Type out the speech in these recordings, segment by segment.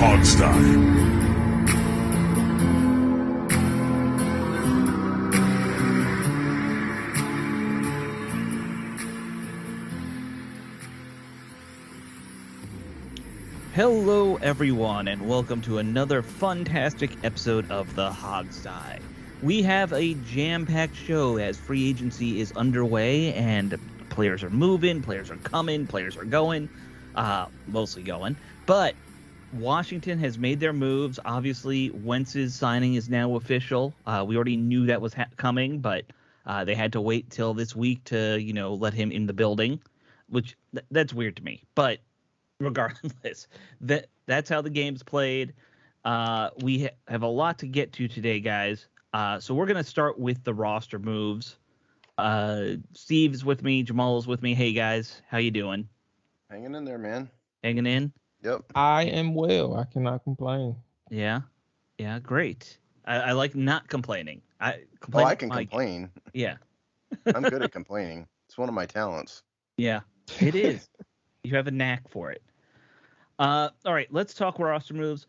Hogstye. Hello, everyone, and welcome to another fantastic episode of the Hogstye. We have a jam-packed show as free agency is underway, and players are moving, players are coming, players are going, mostly going. But Washington has made their moves. Obviously, Wentz's signing is now official. We already knew that was coming, but they had to wait till this week to, let him in the building, which that's weird to me. But regardless, that's how the game's played. We have a lot to get to today, guys. So we're going to start with the roster moves. Steve's with me. Jamal's with me. Hey, guys. How you doing? Hanging in there, man. Hanging in? Yep. I am well. I cannot complain. Yeah. Yeah, great. I like not complaining. I can complain. Yeah. I'm good at complaining. It's one of my talents. Yeah, it is. You have a knack for it. All right, let's talk roster moves.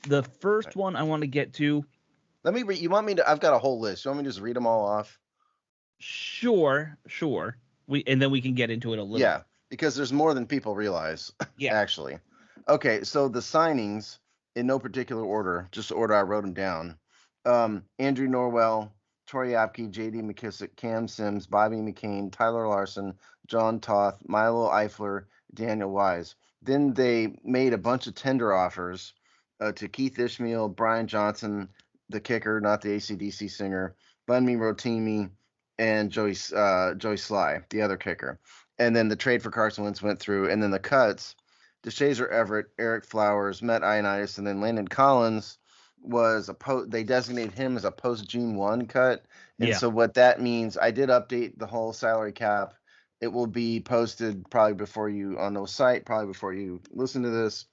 The first one I want to get to. Let me read. You want me to? I've got a whole list. You want me to just read them all off? Sure. And then we can get into it a little. Yeah, because there's more than people realize. Yeah. Actually. Okay, so the signings in no particular order, just the order I wrote them down. Andrew Norwell, Torrey Apke, J.D. McKissick, Cam Sims, Bobby McCain, Tyler Larson, John Toth, Milo Eifler, Daniel Wise. Then they made a bunch of tender offers to Keith Ishmael, Brian Johnson, the kicker, not the AC/DC singer, Bunmi Rotimi, and Joey Sly, the other kicker. And then the trade for Carson Wentz went through. And then the cuts, DeShazer Everett, Eric Flowers, Matt Ioannidis, and then Landon Collins was they designated him as a post-June 1 cut. And so what that means, I did update the whole salary cap. It will be posted probably before you on the site, probably before you listen to this.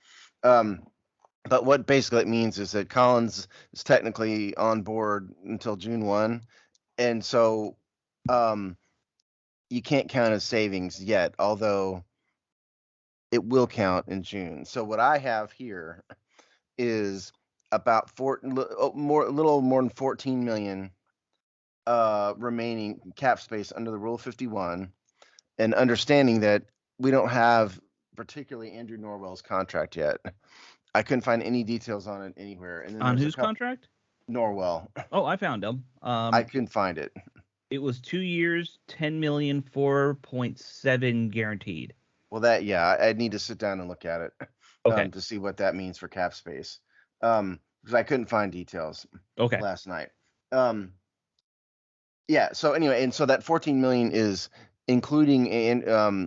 But what basically it means is that Collins is technically on board until June 1. And so you can't count as savings yet, although it will count in June. So what I have here is about a little more than 14 million remaining cap space under the Rule 51. And understanding that we don't have particularly Andrew Norwell's contract yet. I couldn't find any details on it anywhere. And then on whose contract? Norwell. Oh, I found him. I couldn't find it. It was 2 years, 10 million, 4.7 guaranteed. Well, I need to sit down and look at it to see what that means for cap space. Because I couldn't find details last night. So anyway, and so that 14 million is including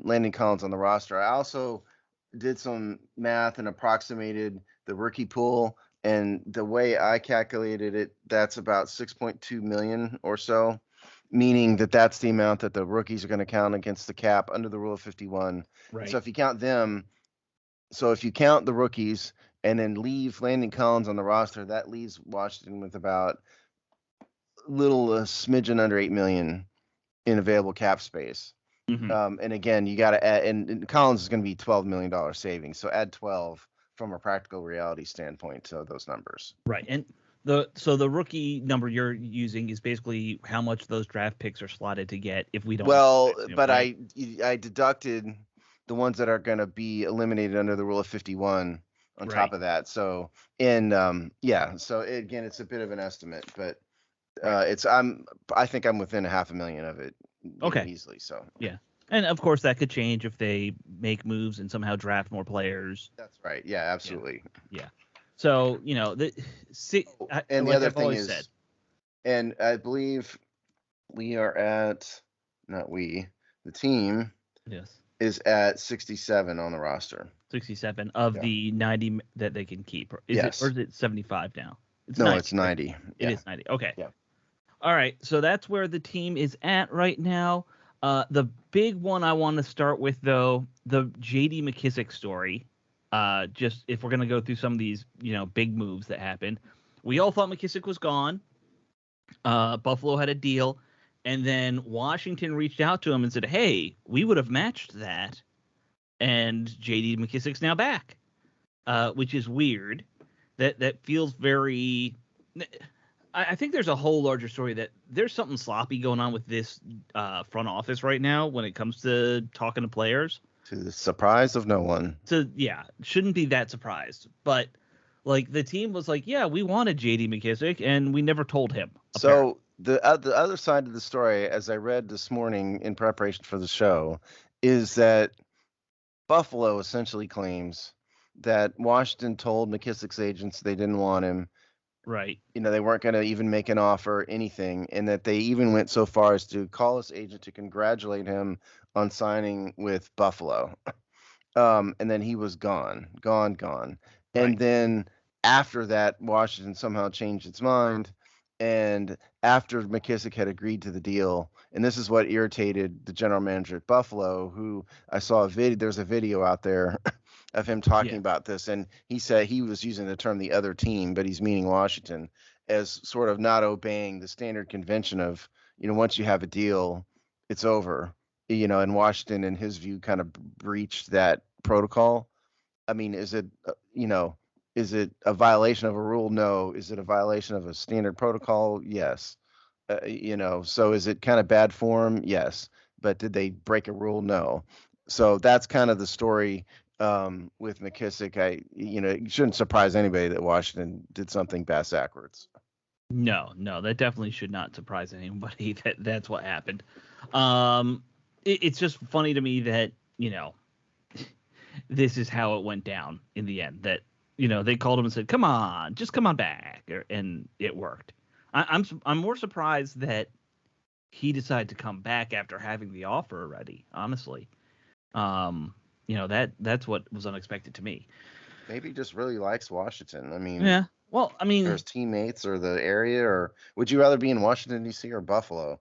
Landon Collins on the roster. I also did some math and approximated the rookie pool, and the way I calculated it, that's about 6.2 million or so, meaning that that's the amount that the rookies are going to count against the cap under the Rule of 51. Right. So if you count them, so if you count the rookies and then leave Landon Collins on the roster, that leaves Washington with about a smidgen under 8 million in available cap space. Mm-hmm. And again, you got to add, and Collins is going to be $12 million savings. So add 12 from a practical reality standpoint to those numbers. Right. And the rookie number you're using is basically how much those draft picks are slotted to get if we don't. Well, but right? I deducted the ones that are going to be eliminated under the Rule of 51 on top of that. So so again, it's a bit of an estimate, but I think I'm within $500,000 of it. Easily. So yeah. And of course that could change if they make moves and somehow draft more players. That's right. Yeah, absolutely. Yeah. So, the other thing is, and I believe we are at, the team is at 67 on the roster. 67 of the 90 that they can keep. Or is it 75 now? It's 90. It's 90. It is 90. Okay. Yeah. All right. So that's where the team is at right now. The big one I want to start with, though, the J.D. McKissick story. Just if we're going to go through some of these, big moves that happened. We all thought McKissick was gone. Buffalo had a deal. And then Washington reached out to him and said, hey, we would have matched that. And J.D. McKissick's now back, which is weird. that feels very. I think there's a whole larger story that there's something sloppy going on with this front office right now when it comes to talking to players. To the surprise of no one. So yeah, shouldn't be that surprised. But like the team was like, yeah, we wanted J.D. McKissick, and we never told him. So the other side of the story, as I read this morning in preparation for the show, is that Buffalo essentially claims that Washington told McKissick's agents they didn't want him. Right. They weren't going to even make an offer, anything, and that they even went so far as to call his agent to congratulate him on signing with Buffalo. And then he was gone. Right. And then after that, Washington somehow changed its mind. And after McKissick had agreed to the deal, and this is what irritated the general manager at Buffalo, who I saw there's a video out there of him talking about this. And he said he was using the term the other team, but he's meaning Washington, as sort of not obeying the standard convention of, once you have a deal, it's over. And Washington, in his view, kind of breached that protocol. I mean, is it a violation of a rule? No. Is it a violation of a standard protocol? Yes. So is it kind of bad form? Yes. But did they break a rule? No. So that's kind of the story with McKissick. It shouldn't surprise anybody that Washington did something backwards. No, that definitely should not surprise anybody that's what happened. It's just funny to me that, this is how it went down in the end, that, they called him and said, come on, just come on back. And it worked. I'm more surprised that he decided to come back after having the offer already, honestly. That's what was unexpected to me. Maybe he just really likes Washington. I mean, yeah. Well, I mean, or his teammates or the area, or would you rather be in Washington, D.C. or Buffalo?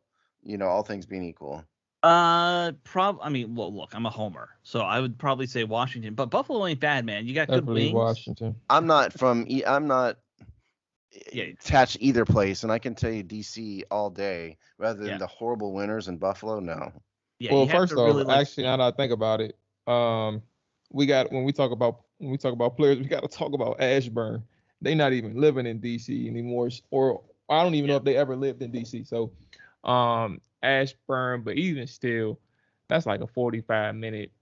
All things being equal. Well, look, I'm a homer, so I would probably say Washington, but Buffalo ain't bad, man. You got Definitely good wings. Washington. I'm not attached to either place, and I can tell you DC all day rather than the horrible winters in Buffalo. No. Yeah. Well, first off, actually, now that I think about it, we got when we talk about players, we got to talk about Ashburn. They not even living in DC anymore, or I don't even know if they ever lived in DC. So, Ashburn, but even still, that's like a 45-minute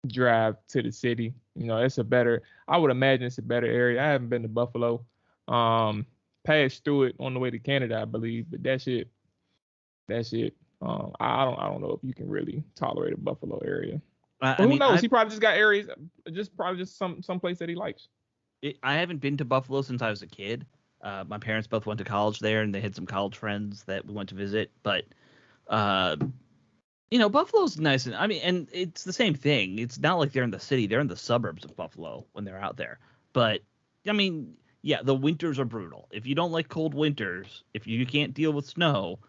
drive to the city. I would imagine it's a better area. I haven't been to Buffalo. Passed through it on the way to Canada, I believe, but that's it. I don't know if you can really tolerate a Buffalo area. Who knows? He probably just got areas, probably just some place that he likes. I haven't been to Buffalo since I was a kid. My parents both went to college there, and they had some college friends that we went to visit. But, Buffalo's nice. And it's the same thing. It's not like they're in the city. They're in the suburbs of Buffalo when they're out there. But, the winters are brutal. If you don't like cold winters, if you can't deal with snow,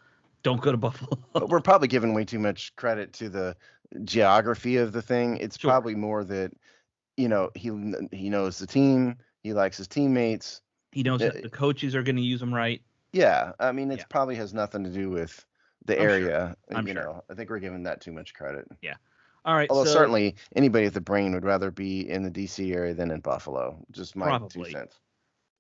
don't go to Buffalo. But we're probably giving way too much credit to the geography of the thing. It's probably more that, he knows the team. He likes his teammates. He knows that the coaches are going to use him right. Yeah. I mean, it probably has nothing to do with the area. Sure. I'm sure. I think we're giving that too much credit. Yeah. All right. Although certainly anybody with the brain would rather be in the DC area than in Buffalo. Just my 2 cents.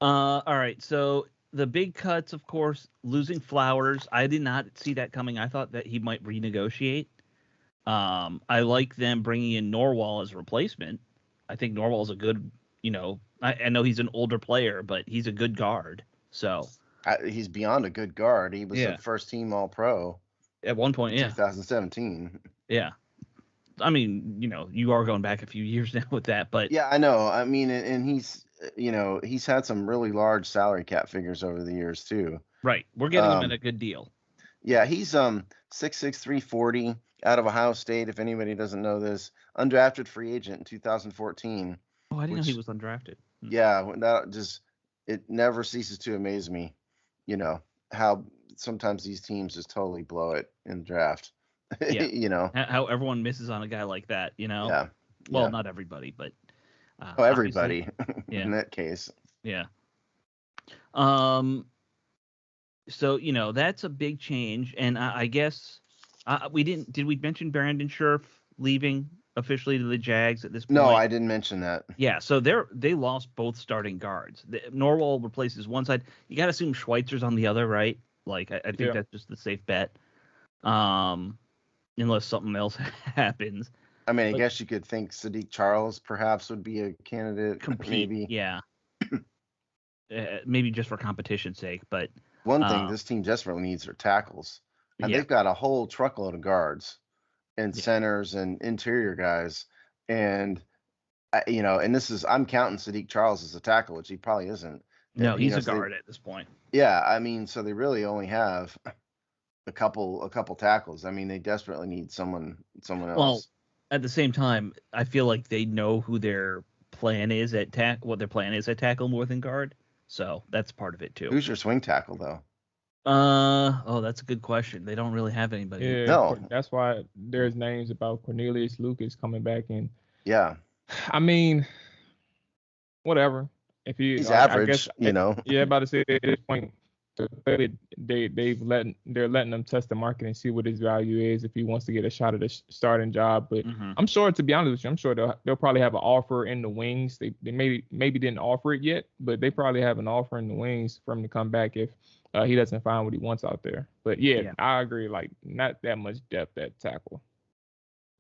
All right. So the big cuts, of course, losing Flowers. I did not see that coming. I thought that he might renegotiate. I like them bringing in Norwell as a replacement. I think Norwell is a good, I know he's an older player, but he's a good guard. So he's beyond a good guard. He was a first team All-Pro at one point. Yeah. 2017. Yeah. I mean, you are going back a few years now with that, but yeah, I know. I mean, and he's had some really large salary cap figures over the years too. Right. We're getting him at a good deal. Yeah, he's 6'6", 340 out of Ohio State. If anybody doesn't know this, undrafted free agent in 2014. Oh, I didn't know he was undrafted. Yeah, it never ceases to amaze me, how sometimes these teams just totally blow it in the draft. Yeah. How everyone misses on a guy like that, Yeah. Well, not everybody, but everybody in that case. Yeah. So, that's a big change. And I guess did we mention Brandon Scherf leaving officially to the Jags at this point. No, I didn't mention that. Yeah, so they lost both starting guards. Norwell replaces one side. You got to assume Schweitzer's on the other, right? Like I think that's just the safe bet, unless something else happens. I mean, I guess you could think Sadiq Charles perhaps would be a candidate. Maybe. Yeah. Maybe just for competition's sake, but one thing this team desperately needs are tackles, and they've got a whole truckload of guards and centers and interior guys, and and this is I'm counting Sadiq Charles as a tackle, which he probably isn't. No, he's a guard at this point. Yeah, I mean, so they really only have a couple tackles. I mean, they desperately need someone else. Well, at the same time, I feel like they know who their plan is at what their plan is at tackle more than guard. So that's part of it too. Who's your swing tackle though? That's a good question. They don't really have anybody. Yeah, no, that's why there's names about Cornelius Lucas coming back in. Yeah, I mean, whatever. If he's average, Yeah, about to say at this point, they're letting them test the market and see what his value is if he wants to get a shot at a starting job. But I'm sure, to be honest with you, I'm sure they'll probably have an offer in the wings. They maybe didn't offer it yet, but they probably have an offer in the wings for him to come back if he doesn't find what he wants out there. But yeah, I agree. Like, not that much depth at tackle.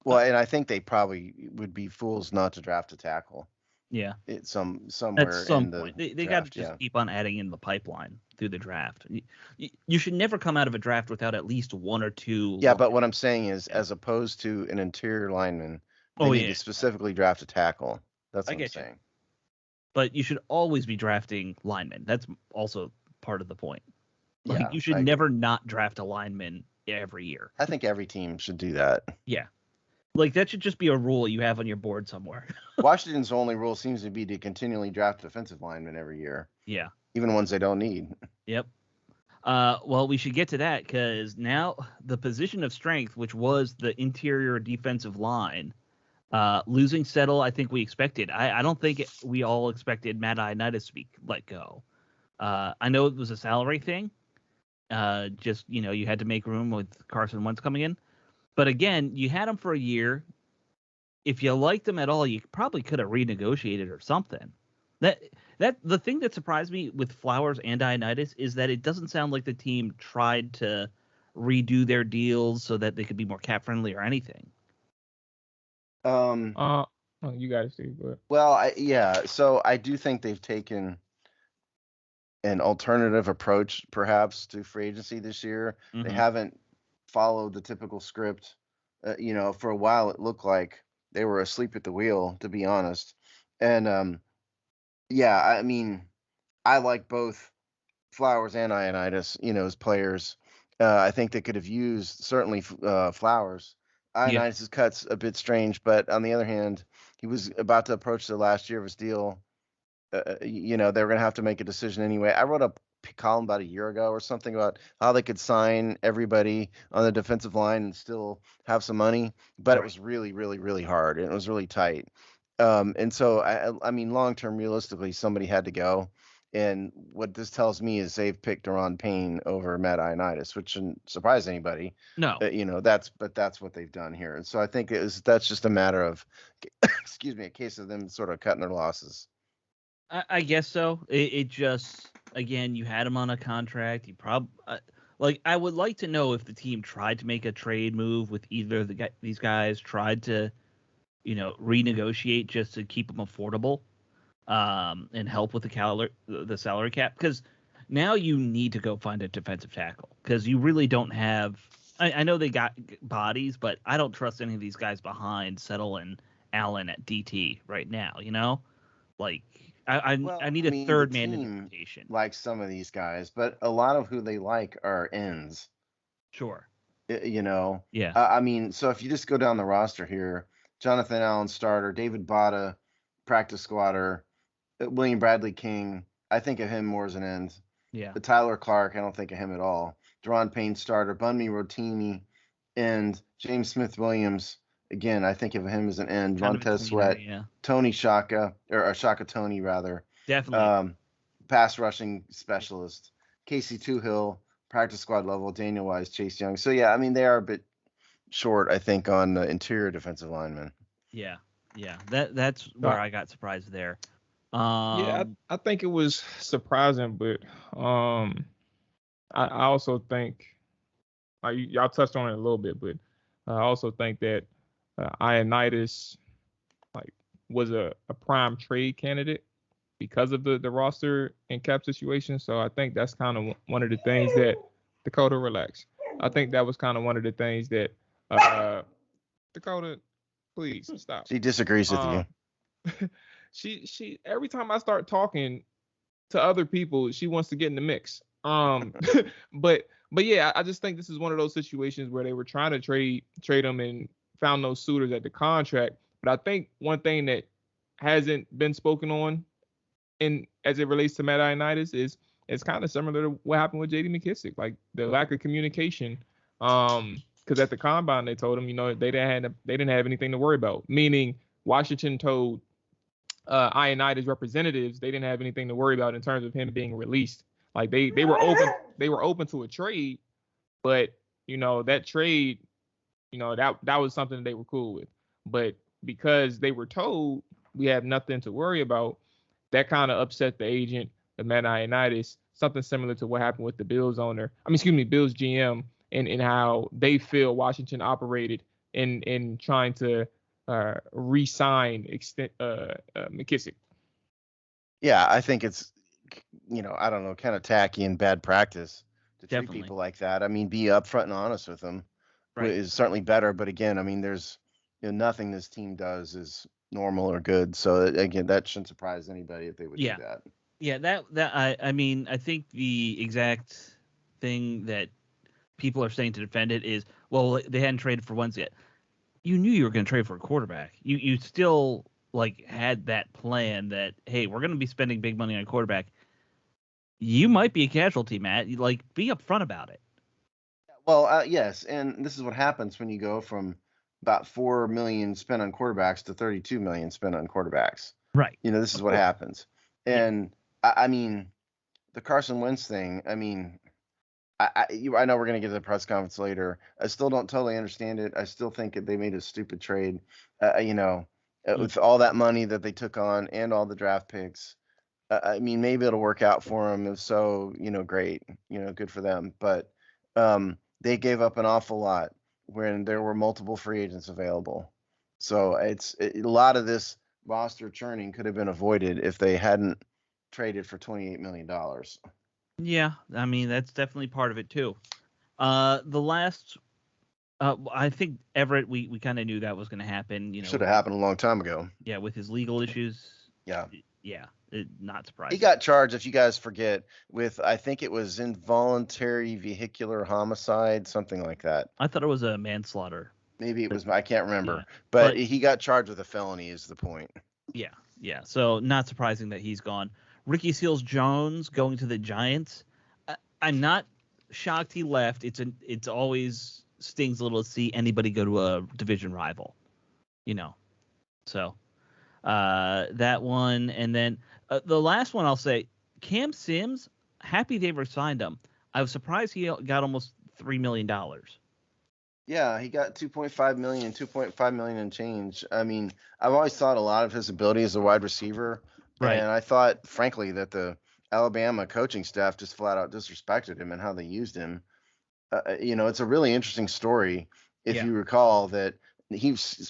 Well, and I think they probably would be fools not to draft a tackle. Yeah, it's somewhere at some in point the they got to just keep on adding in the pipeline through the draft. You should never come out of a draft without at least one or two. Yeah, but what I'm saying is, as opposed to an interior lineman, they need to specifically draft a tackle. That's what I'm saying. But you should always be drafting linemen. That's also part of the point. Like, Yeah, you should never not draft a lineman every year. I think every team should do that. Yeah. Like, that should just be a rule you have on your board somewhere. Washington's only rule seems to be to continually draft defensive linemen every year. Yeah. Even ones they don't need. Yep. Well, we should get to that, because now the position of strength, which was the interior defensive line, losing Settle, I think we expected. I don't think we all expected Matt Ioannidis to be let go. I know it was a salary thing. Just, you had to make room with Carson Wentz coming in. But again, you had him for a year. If you liked him at all, you probably could have renegotiated or something. The thing that surprised me with Flowers and Ioannidis is that it doesn't sound like the team tried to redo their deals so that they could be more cap friendly or anything. You got to see, but well, so I do think they've taken an alternative approach, perhaps, to free agency this year. They haven't followed the typical script. For a while it looked like they were asleep at the wheel, to be honest. And I mean, I like both Flowers and Ioannidis, as players. I think they could have used certainly Flowers. Ioannidis' cut's a bit strange, but on the other hand, he was about to approach the last year of his deal. They were going to have to make a decision anyway. I wrote a column about a year ago or something about how they could sign everybody on the defensive line and still have some money, but it was really, really, really hard, and it was really tight. And so, I mean, long-term, realistically, somebody had to go. And what this tells me is they've picked Jerome Payne over Matt Ioannidis, which shouldn't surprise anybody. No. That's what they've done here. And so I think that's just a matter of, a case of them sort of cutting their losses. I guess so. It just, again, you had him on a contract. You I would like to know if the team tried to make a trade move with either of these guys, tried to, renegotiate just to keep them affordable, and help with the salary cap. Because now you need to go find a defensive tackle, because you really don't have. I know they got bodies, but I don't trust any of these guys behind Settle and Allen at DT right now. Like. I need a third man in the rotation. Like some of these guys, but a lot of who they like are ends. Sure. Yeah. I mean, so if you just go down the roster here, Jonathan Allen starter, David Bada, practice squatter, William Bradley King, I think of him more as an end. Yeah. Tyler Clark, I don't think of him at all. Jerome Payne starter, Bunmi Rotini, and James Smith Williams. Again, I think of him as an end. Montez Sweat, Tony Shaka, or Shaka Tony, rather. Definitely. Pass rushing specialist. Casey Toohill, practice squad level. Daniel Wise, Chase Young. So, yeah, I mean, they are a bit short, I think, on the interior defensive linemen. Yeah. That's where I got surprised there. Yeah, I think it was surprising, but I also think y'all touched on it a little bit, but I also think that Ioannidis like was a prime trade candidate because of the roster and cap situation. So I think that's kind of one of the things that Dakota relax. I think that was kind of one of the things that Dakota, please stop. She disagrees with you. She every time I start talking to other people, she wants to get in the mix. But yeah, I just think this is one of those situations where they were trying to trade him and found no suitors at the contract. But I think one thing that hasn't been spoken on in as it relates to Matt Ioannidis is it's kind of similar to what happened with JD McKissic, like the lack of communication. Because at the combine they told him, they didn't have anything to worry about. Meaning Washington told Ioannidis representatives they didn't have anything to worry about in terms of him being released. Like they were open to a trade, but that trade, that was something they were cool with. But because they were told we have nothing to worry about, that kind of upset the agent of Matt Ioannidis. Something similar to what happened with the Bills Bills GM, and how they feel Washington operated in trying to re-sign McKissic. Yeah, I think it's, I don't know, kind of tacky and bad practice to Definitely. treat people like that. I mean, be upfront and honest with them is certainly better. But again, I mean, there's nothing this team does is normal or good. So again, that shouldn't surprise anybody if they would do that. Yeah, I mean, I think the exact thing that people are saying to defend it is, well, they hadn't traded for Wentz yet. You knew you were going to trade for a quarterback. You still had that plan that, hey, we're going to be spending big money on a quarterback. You might be a casualty, Matt. You be upfront about it. Well, yes, and this is what happens when you go from about $4 million spent on quarterbacks to $32 million spent on quarterbacks. Right. This is what happens. And I mean, the Carson Wentz thing. I mean, I know we're going to get to the press conference later. I still don't totally understand it. I still think that they made a stupid trade. With all that money that they took on and all the draft picks. I mean, maybe it'll work out for them. If so, great. Good for them. But they gave up an awful lot when there were multiple free agents available. So a lot of this roster churning could have been avoided if they hadn't traded for $28 million. Yeah, I mean, that's definitely part of it too. The last, I think Everett, we kind of knew that was going to happen. Should have happened a long time ago. Yeah, with his legal issues. Yeah. Not surprising. He got charged, if you guys forget, with, I think it was involuntary vehicular homicide, something like that. I thought it was a manslaughter. Maybe it was, I can't remember. Yeah. But he got charged with a felony is the point. Yeah. So not surprising that he's gone. Ricky Seals-Jones going to the Giants. I'm not shocked he left. It's always stings a little to see anybody go to a division rival. So that one, and then the last one I'll say, Cam Sims, happy they signed him. I was surprised he got almost $3 million. Yeah, he got 2.5 million and change. I mean, I've always thought a lot of his ability as a wide receiver. Right. And I thought, frankly, that the Alabama coaching staff just flat out disrespected him and how they used him. It's a really interesting story. If you recall that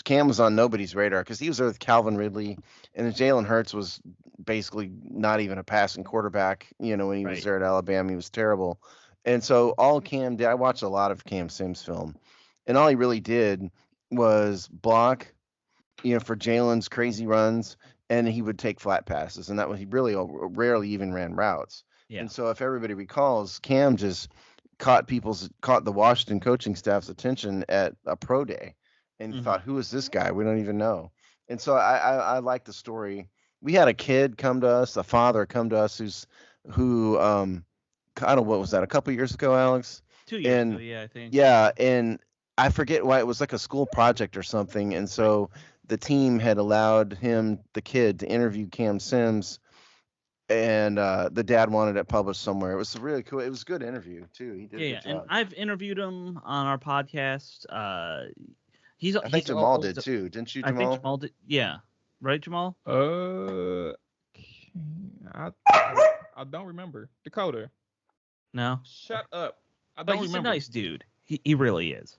Cam was on nobody's radar because he was there with Calvin Ridley, and Jalen Hurts was basically not even a passing quarterback. When he was there at Alabama, he was terrible. And so all Cam did, I watched a lot of Cam Sims film, and all he really did was block, for Jalen's crazy runs, and he would take flat passes, and that was, he really rarely even ran routes. Yeah. And so if everybody recalls, Cam just caught the Washington coaching staff's attention at a pro day. And thought, who is this guy? We don't even know. And so I like the story. We had a kid come to us, a father come to us who I don't know, what was that, a couple years ago, Alex? 2 years ago, yeah, I think. Yeah, and I forget why, it was like a school project or something. And so the team had allowed the kid, to interview Cam Sims, and the dad wanted it published somewhere. It was really cool. It was a good interview too. He did a good job. And I've interviewed him on our podcast. I think Jamal did too. Didn't you, I think Jamal? Jamal did. Yeah. Right, Jamal? I don't remember. Dakota, No. shut up. I But don't he's remember. a nice dude. He really is.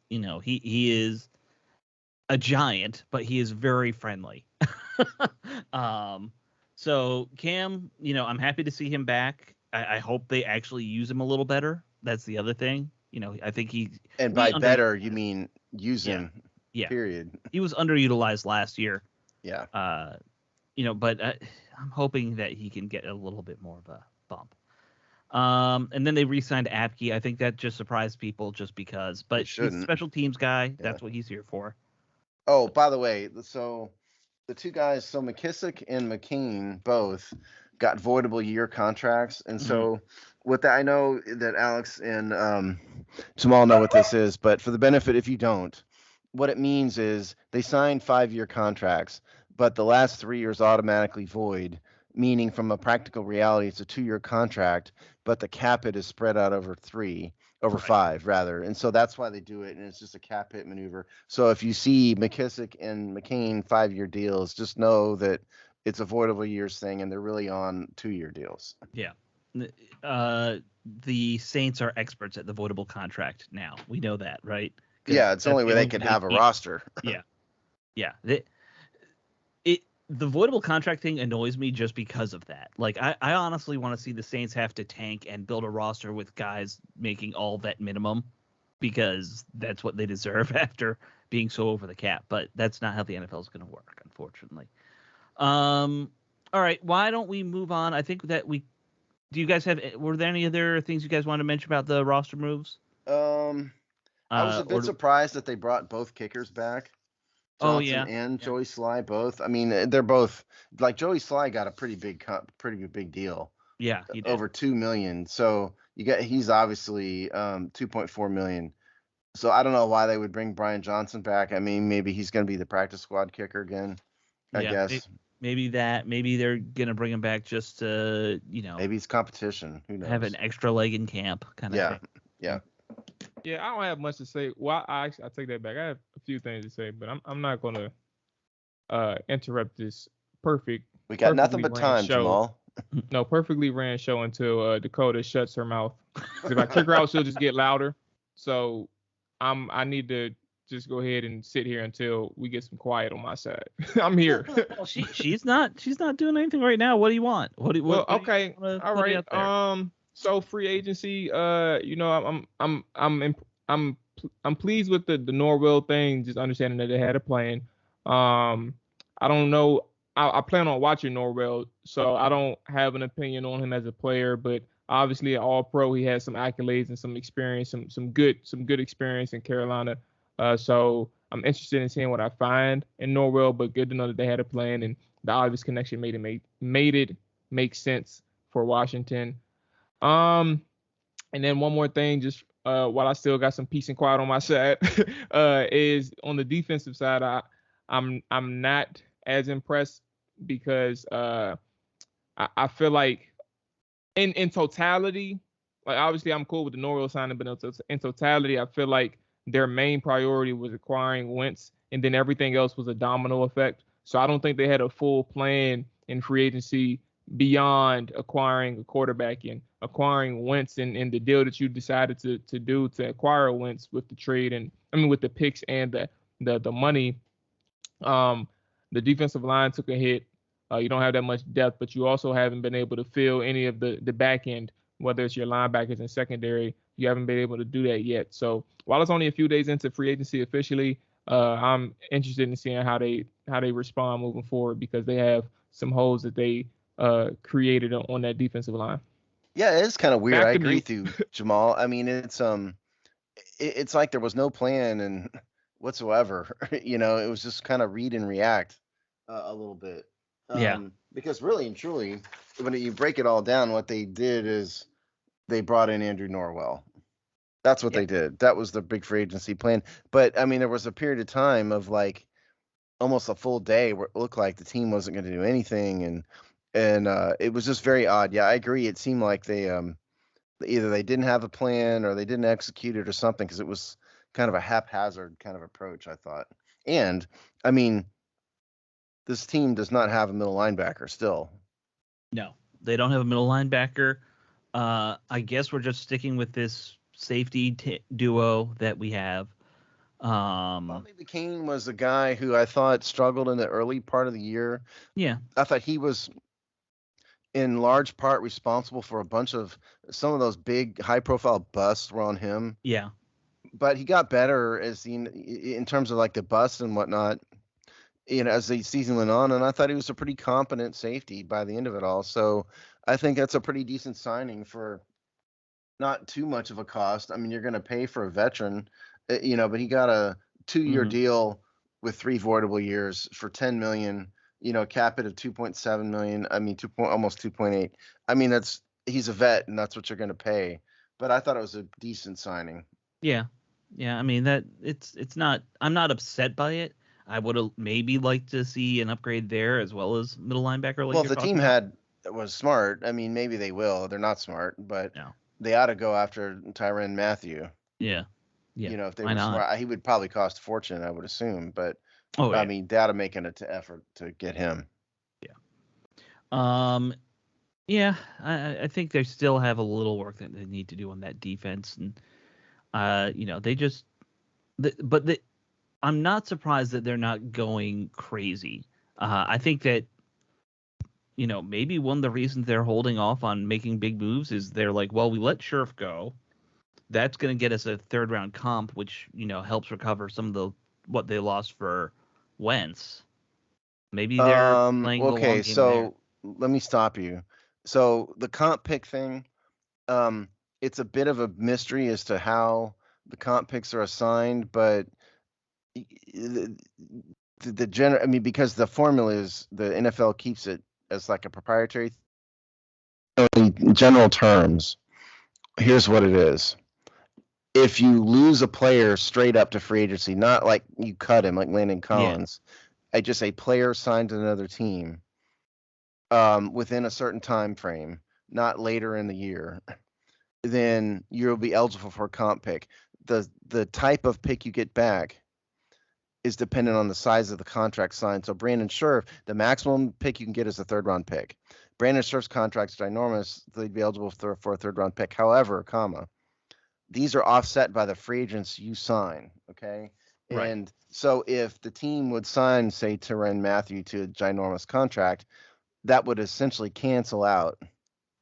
He is a giant, but he is very friendly. So Cam, I'm happy to see him back. I hope they actually use him a little better. That's the other thing. I think And by better, you mean use him. Yeah. Period. He was underutilized last year. Yeah. But I'm hoping that he can get a little bit more of a bump. And then they re-signed Apke. I think that just surprised people just because. But he's a special teams guy. Yeah. That's what he's here for. Oh, by the way, so the two guys, so McKissick and McCain both got voidable year contracts. And so with that, I know that Alex and Jamal know what this is, but for the benefit, if you don't, what it means is they signed 5-year contracts, but the last 3 years automatically void, meaning from a practical reality, it's a 2-year contract, but the cap hit is spread out over 5 rather. And so that's why they do it. And it's just a cap hit maneuver. So if you see McKissick and McCain 5-year deals, just know that it's a voidable years thing and they're really on 2-year deals. Yeah. The Saints are experts at the voidable contract now. We know that, right? Yeah. It's the only way they can have a roster. Yeah. Yeah. The voidable contract thing annoys me just because of that. Like, I honestly want to see the Saints have to tank and build a roster with guys making all that minimum because that's what they deserve after being so over the cap. But that's not how the NFL is going to work, unfortunately. All right. Why don't we move on? I think that were there any other things you guys wanted to mention about the roster moves? I was a bit surprised that they brought both kickers back. Johnson and Joey Sly both. I mean, they're both like Joey Sly got a pretty big deal. Yeah, he did. Over $2 million. So he's obviously $2.4 million. So I don't know why they would bring Brian Johnson back. I mean, maybe he's going to be the practice squad kicker again. I guess. Maybe they're going to bring him back just to Maybe it's competition. Who knows? Have an extra leg in camp kind of thing. Yeah. Yeah, I don't have much to say. Well, I take that back. I have a few things to say, but I'm not gonna interrupt this perfect. We got nothing but time, show. Jamal. No, perfectly ran show until Dakota shuts her mouth. If I kick her out, she'll just get louder. So I need to just go ahead and sit here until we get some quiet on my side. I'm here. Well, she's not doing anything right now. What do you want? Okay. All right. So free agency, I'm pleased with the Norwell thing, just understanding that they had a plan. I don't know. I plan on watching Norwell, so I don't have an opinion on him as a player, but obviously an all-pro, he has some accolades and some experience, some good experience in Carolina. So I'm interested in seeing what I find in Norwell, but good to know that they had a plan and the obvious connection made it make sense for Washington. And then one more thing, just while I still got some peace and quiet on my side, is on the defensive side, I'm not as impressed because I feel like in totality, like obviously I'm cool with the Norwell signing, but in totality, I feel like their main priority was acquiring Wentz, and then everything else was a domino effect. So I don't think they had a full plan in free agency beyond acquiring a quarterback and acquiring Wentz and the deal that you decided to do to acquire Wentz with the trade and with the picks and the money. The defensive line took a hit. You don't have that much depth, but you also haven't been able to fill any of the back end, whether it's your linebackers and secondary. You haven't been able to do that yet. So while it's only a few days into free agency officially, I'm interested in seeing how they respond moving forward because they have some holes that they created on that defensive line. Yeah, it is kind of weird. I agree with you, Jamal. I mean, it's like there was no plan and whatsoever. It was just kind of read and react a little bit. Because really and truly, when you break it all down, what they did is they brought in Andrew Norwell. That's what they did. That was the big free agency plan. But I mean, there was a period of time of like almost a full day where it looked like the team wasn't going to do anything, and it was just very odd. Yeah, I agree. It seemed like they either they didn't have a plan or they didn't execute it or something because it was kind of a haphazard kind of approach, I thought. And I mean, this team does not have a middle linebacker still. No, they don't have a middle linebacker. I guess we're just sticking with this safety duo that we have. Bobby McCain was a guy who I thought struggled in the early part of the year. Yeah. I thought he was in large part responsible for some of those big high profile busts were on him. Yeah. But he got better in terms of like the busts and whatnot, as the season went on. And I thought he was a pretty competent safety by the end of it all. So I think that's a pretty decent signing for not too much of a cost. I mean, you're going to pay for a veteran, but he got a 2-year deal with 3 voidable years for $10 million, cap it at $2.7 million. I mean, almost 2.8. I mean, he's a vet and that's what you're going to pay. But I thought it was a decent signing. Yeah. Yeah. I mean, that it's not, I'm not upset by it. I would have maybe liked to see an upgrade there as well as middle linebacker. Well, if the team was smart, I mean, maybe they will. They're not smart, but they ought to go after Tyrann Mathieu. Yeah. Yeah. If they were smart, he would probably cost a fortune, I would assume. But I mean, they ought to make an effort to get him. Yeah. Yeah. I think they still have a little work that they need to do on that defense, and I'm not surprised that they're not going crazy. I think that, maybe one of the reasons they're holding off on making big moves is they're like, well, we let Scherf go. That's going to get us a 3rd round comp, which, helps recover some of what they lost for Wentz. Maybe they're playing the long game so there. Let me stop you. So the comp pick thing, it's a bit of a mystery as to how the comp picks are assigned, but the general, I mean, because the formula is the NFL keeps it as like a proprietary. In general terms, here's what it is. If you lose a player straight up to free agency, not like you cut him like Landon Collins, just a player signed to another team within a certain time frame, not later in the year, then you'll be eligible for a comp pick. The type of pick you get back is dependent on the size of the contract signed. So Brandon Scherf, the maximum pick you can get is a 3rd round pick. Brandon Scherf's contract's ginormous. They'd be eligible for a 3rd round pick. However, these are offset by the free agents you sign. Okay. Right. And so if the team would sign, say, Tyrann Mathieu to a ginormous contract, that would essentially cancel out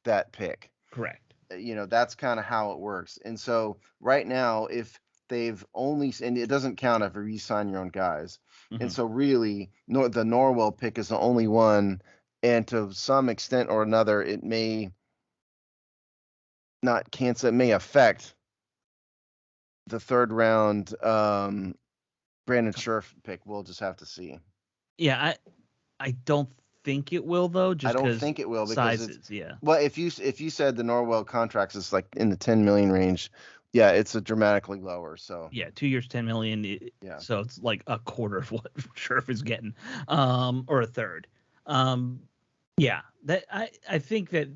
that pick. Correct. That's kind of how it works. And so right now, if they've only, and it doesn't count if you re-sign your own guys. Mm-hmm. And so really, the Norwell pick is the only one. And to some extent or another, it may not cancel. It may affect the 3rd round Brandon Scherf pick. We'll just have to see. Yeah, I don't think it will though. I don't think it will because sizes. Yeah. Well, if you said the Norwell contracts is like in the 10 million range, yeah, it's a dramatically lower. So yeah, 2 years, 10 million. So it's like a quarter of what Scherf is getting, or a third. Yeah, that I think that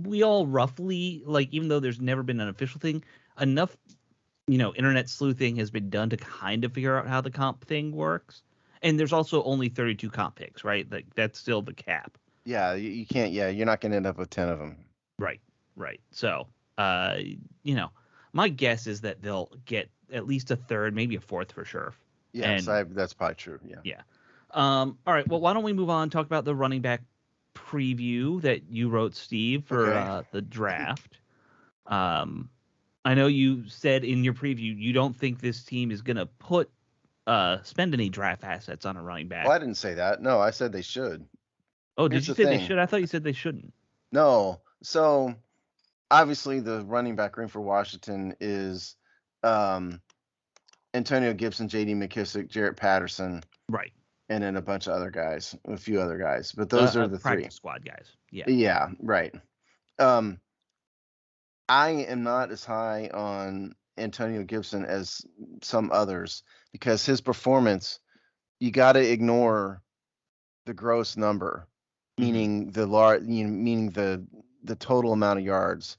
we all roughly, like, even though there's never been an official thing, enough, internet sleuthing has been done to kind of figure out how the comp thing works. And there's also only 32 comp picks, right? Like that's still the cap. Yeah, you can't. Yeah, you're not going to end up with 10 of them. Right. So, my guess is that they'll get at least a 3rd, maybe a 4th for Scherf. Yes, that's probably true. Yeah. Yeah. All right. Well, why don't we move on and talk about the running back preview that you wrote, Steve, for the draft. I know you said in your preview you don't think this team is going to spend any draft assets on a running back. Well, I didn't say that. No, I said they should. Oh, did you say they should? I thought you said they shouldn't. No. So obviously the running back room for Washington is Antonio Gibson, J.D. McKissick, Jarrett Patterson. Right. And then a bunch of other guys, a few other guys. But those are the practice 3. Squad guys. Yeah. Yeah, right. I am not as high on Antonio Gibson as some others because his performance, you got to ignore the gross number, meaning the total amount of yards.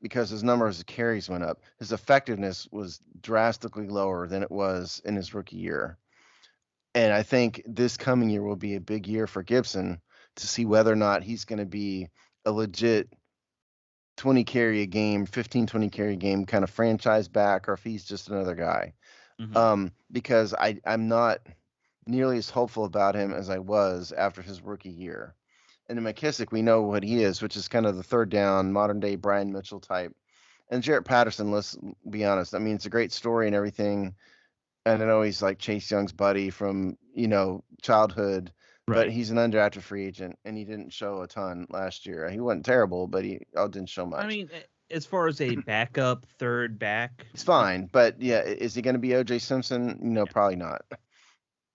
because his numbers of carries went up. His effectiveness was drastically lower than it was in his rookie year. And I think this coming year will be a big year for Gibson to see whether or not he's going to be a legit 20 carry a game, 15, 20 carry a game kind of franchise back, or if he's just another guy. Because I'm not nearly as hopeful about him as I was after his rookie year. And in McKissick, we know what he is, which is kind of the third down, modern day Brian Mitchell type. And Jarrett Patterson, let's be honest. I mean, it's a great story and everything. And I know he's like Chase Young's buddy from, childhood, but he's an undrafted free agent, and he didn't show a ton last year. He wasn't terrible, but he didn't show much. I mean, as far as a backup third back, it's fine, but yeah, is he going to be O.J. Simpson? No, probably not.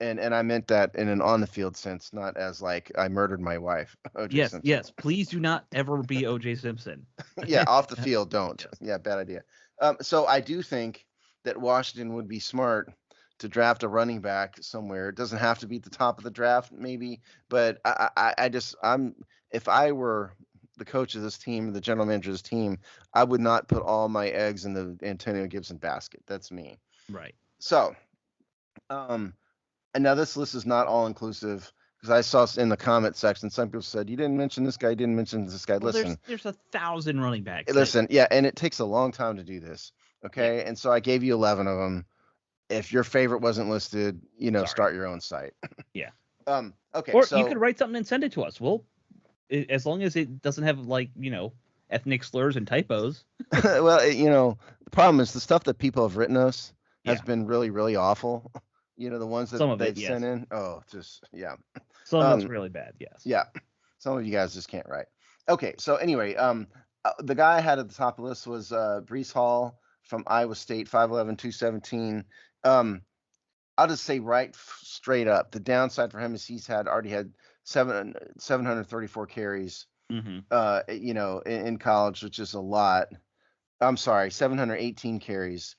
And I meant that in an on the field sense, not as like I murdered my wife. O.J. Simpson. Yes. Please do not ever be O.J. Simpson. Yeah, off the field, don't. Yes. Yeah, bad idea. So I do think that Washington would be smart to draft a running back somewhere. It doesn't have to be at the top of the draft, maybe, but if I were the coach of this team, the general manager of this team, I would not put all my eggs in the Antonio Gibson basket. That's me. Right. So, and now this list is not all inclusive, because I saw in the comment section, some people said, you didn't mention this guy, you didn't mention this guy. Well, listen, there's 1,000 running backs. Listen, yeah, and it takes a long time to do this. Okay. Yeah. And so I gave you 11 of them. If your favorite wasn't listed, start your own site. Yeah. Okay. Or you could write something and send it to us. Well, as long as it doesn't have ethnic slurs and typos. Well, the problem is the stuff that people have written us has been really, really awful. The ones that they've sent in. Oh, just, yeah. Some of it's really bad. Yes. Yeah. Some of you guys just can't write. Okay. So anyway, the guy I had at the top of the list was Breece Hall from Iowa State, 5'11", 217. I'll just say right straight up, the downside for him is he's already had 734 carries, in college, which is a lot. I'm sorry, 718 carries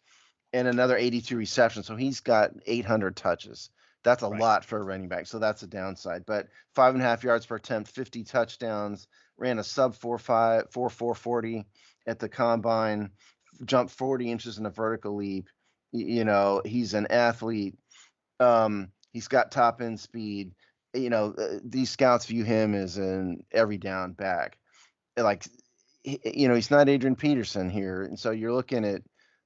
and another 82 receptions. So he's got 800 touches. That's a lot for a running back. So that's a downside. But 5.5 yards per attempt, 50 touchdowns, ran a sub 4.40 at the combine, jumped 40 inches in a vertical leap. He's an athlete. He's got top end speed. These scouts view him as an every down back. Like, he's not Adrian Peterson here. And so you're looking at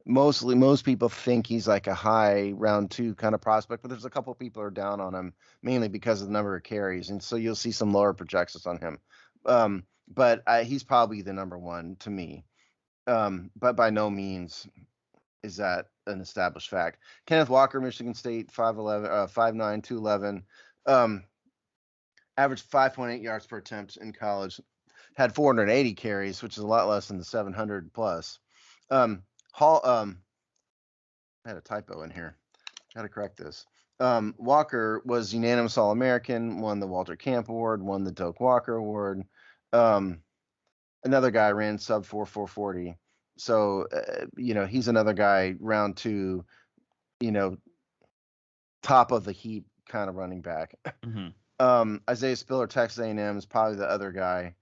most people think he's like a high round 2 kind of prospect, but there's a couple of people who are down on him mainly because of the number of carries. And so you'll see some lower projections on him. But he's probably the number one to me. But by no means is that an established fact. Kenneth Walker, Michigan State, 5'9", 211, averaged 5.8 yards per attempt in college, had 480 carries, which is a lot less than the 700 plus. Hall, I had a typo in here. Got to correct this. Walker was unanimous All-American, won the Walter Camp Award, won the Doak Walker Award. Another guy ran sub 4.40. So, he's another guy, round 2, top of the heap kind of running back. Isaiah Spiller, Texas A&M, is probably the other guy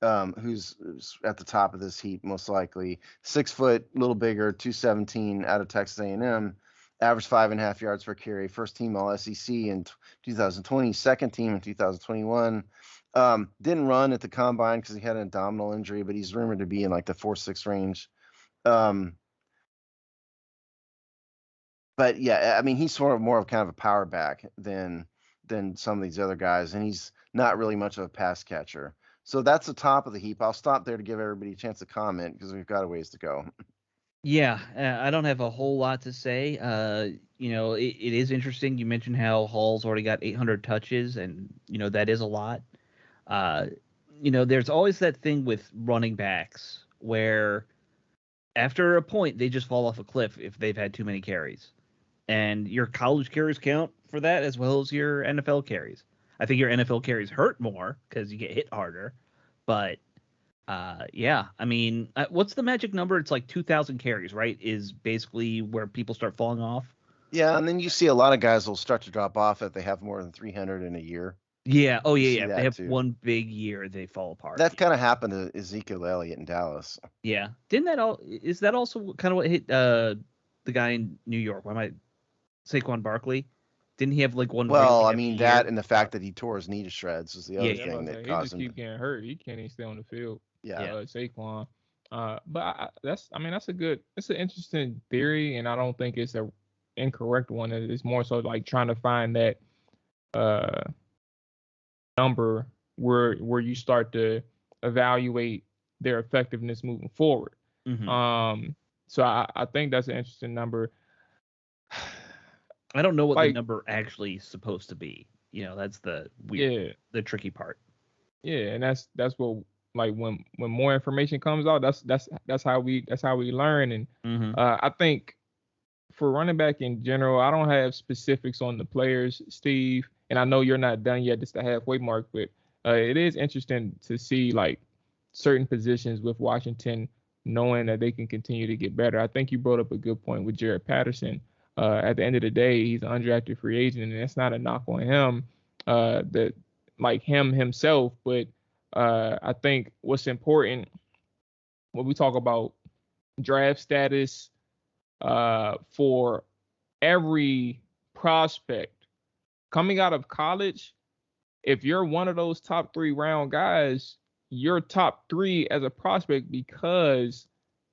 who's at the top of this heap, most likely. 6 foot, a little bigger, 217 out of Texas A&M, averaged 5.5 yards per carry, first team All SEC in 2020, second team in 2021. Didn't run at the combine because he had an abdominal injury, but he's rumored to be in like the 4.6 range. But yeah, I mean, he's sort of more of kind of a power back than some of these other guys, and he's not really much of a pass catcher. So that's the top of the heap. I'll stop there to give everybody a chance to comment because we've got a ways to go. Yeah, I don't have a whole lot to say. It is interesting. You mentioned how Hall's already got 800 touches, and that is a lot. There's always that thing with running backs where after a point they just fall off a cliff if they've had too many carries, and your college carries count for that as well as your NFL carries. I think your NFL carries hurt more because you get hit harder, but yeah, I mean, what's the magic number? It's like 2,000 carries, right? Is basically where people start falling off. Yeah, and then you see a lot of guys will start to drop off if they have more than 300 in a year. Yeah. Oh, You yeah, see yeah. They that have too. one big year, they fall apart. That kind of happened to Ezekiel Elliott in Dallas. Yeah. Didn't that all? Is that also kind of what hit the guy in New York? Why am I Saquon Barkley? Didn't he have like one really Well, I heavy mean, year? that and the fact that he tore his knee to shreds was the Yeah, other Yeah, I'm thing about to that say, he caused just him to. keep getting hurt. He can't even stay on the field. Yeah. Saquon. But that's it's an interesting theory, and I don't think it's a incorrect one. It's more so like trying to find that uh number where you start to evaluate their effectiveness moving forward. Mhm. So I think that's an interesting number. I don't know what the Like, number actually is supposed to be. That's the yeah, the tricky part. yeah, and that's what, like, when more information comes out, that's how we learn. And Mhm. I think for running back in general, I don't have specifics on the players, Steve, and I know you're not done yet. It's the halfway mark, but it is interesting to see like certain positions with Washington, knowing that they can continue to get better. I think you brought up a good point with Jarrett Patterson. At the end of the day, he's an undrafted free agent, and it's not a knock on him, that like him himself, but I think what's important when we talk about draft status, for every prospect coming out of college, if you're one of those top 3 round guys, you're top 3 as a prospect because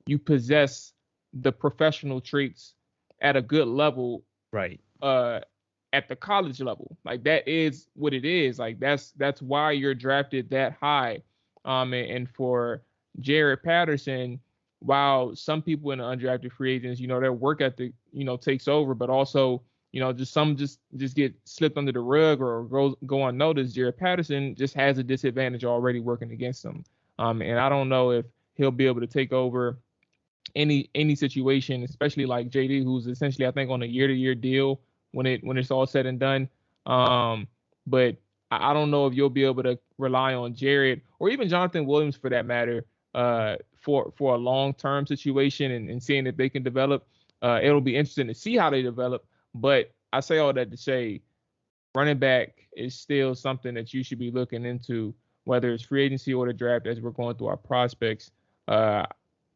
you possess the professional traits at a good level, Right. at the college level. Like, that is what it is. Like, that's why you're drafted that high. And for Jarrett Patterson, while some people in the undrafted free agents, their work ethic, takes over, but also, just some just get slipped under the rug or go unnoticed. Jarrett Patterson just has a disadvantage already working against him. And I don't know if he'll be able to take over any situation, especially like JD, who's essentially, I think, on a year-to-year deal when it's all said and done. But I don't know if you'll be able to rely on Jared or even Jonathan Williams, for that matter, for a long-term situation and seeing if they can develop. It'll be interesting to see how they develop. But I say all that to say, running back is still something that you should be looking into, whether it's free agency or the draft, as we're going through our prospects. Uh,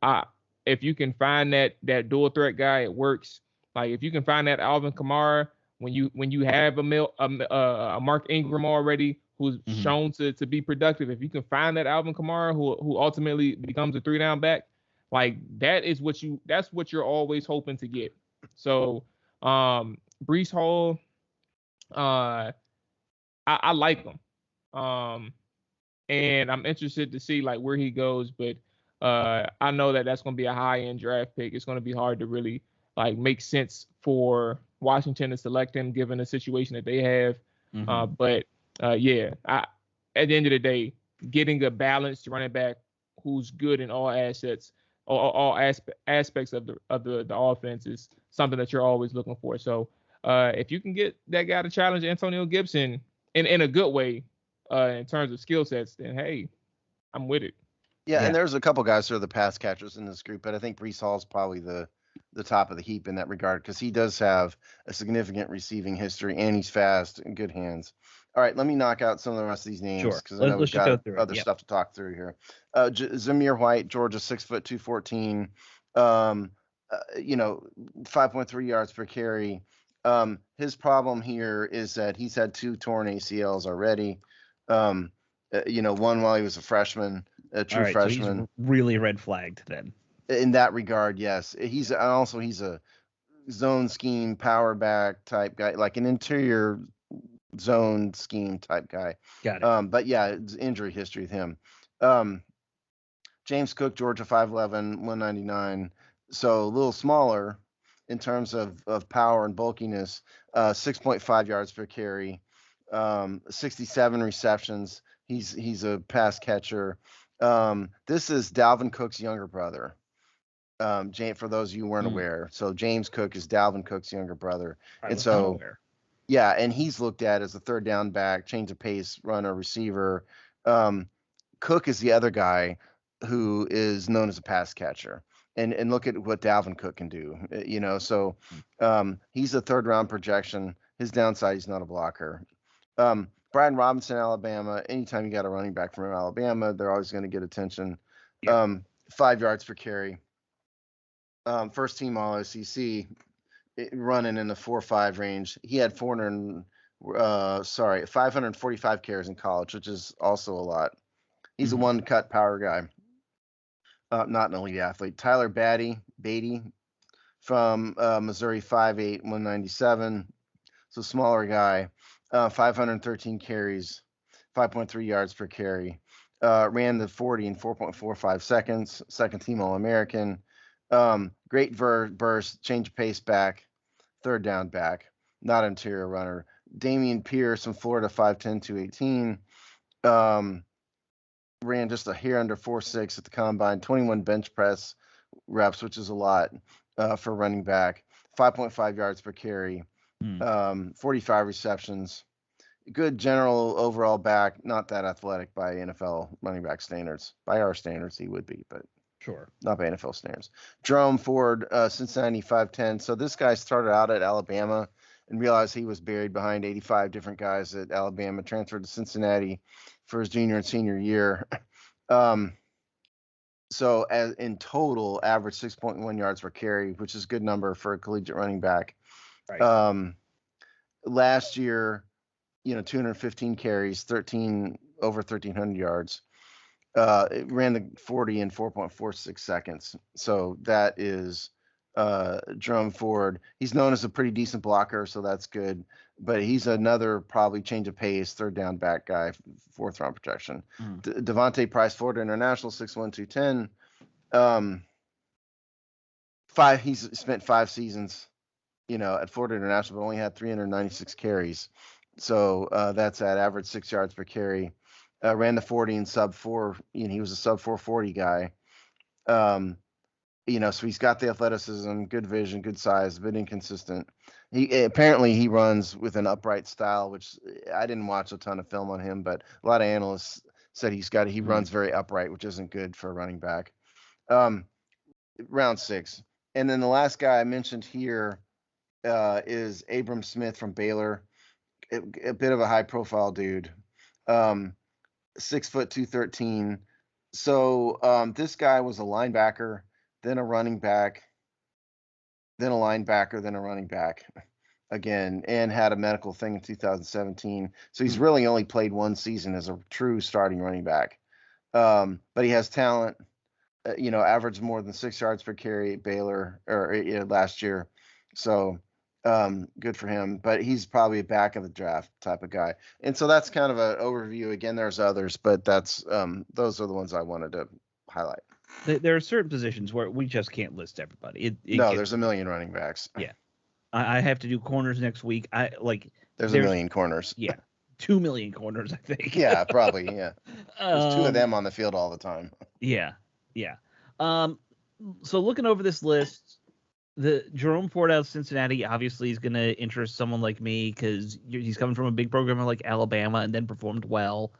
I If you can find that dual threat guy, it works. Like, if you can find that Alvin Kamara when you have a Mark Ingram already who's Mhm. shown to be productive, if you can find that Alvin Kamara who ultimately becomes a 3-down back, like, that's what you're always hoping to get. So Brees Hall, I like him. And I'm interested to see like where he goes, but I know that that's going to be a high-end draft pick. It's going to be hard to really like make sense for Washington to select him given the situation that they have. Mhm. But yeah, at the end of the day, getting a balanced running back who's good in all assets, all aspects of the offense is something that you're always looking for. So if you can get that guy to challenge Antonio Gibson in a good way, in terms of skill sets, then hey, I'm with it. Yeah, Yeah. and there's a couple guys who are the pass catchers in this group, but I think Brees Hall's probably the top of the heap in that regard because he does have a significant receiving history and he's fast and good hands. All right, let me knock out some of the rest of these names Sure. because I know we've Let's just go got through it. other Yep. stuff to talk through here. Zamir White, Georgia, 6'2", 214, 5.3 yards per carry. His problem here is that he's had 2 torn ACLs already. One while he was a freshman. A true All right. So he's freshman. really red flagged then. In that regard, yes. He's a zone scheme power back type guy, like an interior zone scheme type guy. Got it. But yeah, it's injury history with him. James Cook, Georgia, 5'11", 199. So a little smaller in terms of power and bulkiness. 6.5 yards per carry. 67 receptions. He's a pass catcher. This is Dalvin Cook's younger brother. For those of you who weren't aware, so James Cook is Dalvin Cook's younger brother, and so yeah, and he's looked at as a 3rd down back, change of pace, runner, receiver. Cook is the other guy who is known as a pass catcher, and look at what Dalvin Cook can do. So he's a 3rd round projection. His downside, he's not a blocker. Brian Robinson, Alabama. Anytime you got a running back from Alabama, they're always going to get attention. Yeah. 5 yards per carry. First team All SEC, running in the 4.5 range. He had 545 carries in college, which is also a lot. He's a one-cut power guy, not an elite athlete. Tyler Beatty from Missouri, 5'8", 197. So smaller guy, 513 carries, 5.3 yards per carry. Ran the 40 in 4.45 seconds. Second team All-American. Great burst, change of pace back, third down back, not interior runner. Damian Pierce from Florida, 5'10", 218. Ran just a hair under 4.6 at the combine, 21 bench press reps, which is a lot for running back. 5.5 yards per carry, 45 receptions. Good general overall back, not that athletic by NFL running back standards. By our standards, he would be, but Sure. not by NFL standards. Jerome Ford, Cincinnati, 5'10". So this guy started out at Alabama and realized he was buried behind 85 different guys at Alabama, transferred to Cincinnati for his junior and senior year. So as in total, averaged 6.1 yards per carry, which is a good number for a collegiate running back. Right. Last year, 215 carries, over 1,300 yards. It ran the 40 in 4.46 seconds. So that is Jerome Ford. He's known as a pretty decent blocker, so that's good. But he's another probably change of pace, third down back guy, fourth round projection. Devontae Price, Florida International, 6'1", 210. He's spent 5 seasons, at Florida International, but only had 396 carries. So that's at average 6 yards per carry. Ran the 40 in sub 4. He was a sub 440 guy. So he's got the athleticism, good vision, good size, a bit inconsistent. He runs with an upright style, which I didn't watch a ton of film on him, but a lot of analysts said he runs very upright, which isn't good for a running back. Round 6. And then the last guy I mentioned here is Abram Smith from Baylor, a bit of a high profile dude. 6 foot 213. So this guy was a linebacker, then a running back, then a linebacker, then a running back again, and had a medical thing in 2017. So he's really only played 1 season as a true starting running back. But he has talent, averaged more than 6 yards per carry at Baylor last year. So good for him, but he's probably a back of the draft type of guy. And so that's kind of an overview. Again, there's others, but that's those are the ones I wanted to highlight. There are certain positions where we just can't list everybody. There's a million running backs. Yeah. I have to do corners next week. There's a million corners. Yeah. 2 million corners, I think. Yeah, probably. Yeah. There's 2 of them on the field all the time. Yeah. Yeah. So looking over this list, the Jerome Ford out of Cincinnati obviously is going to interest someone like me because he's coming from a big program like Alabama and then performed well,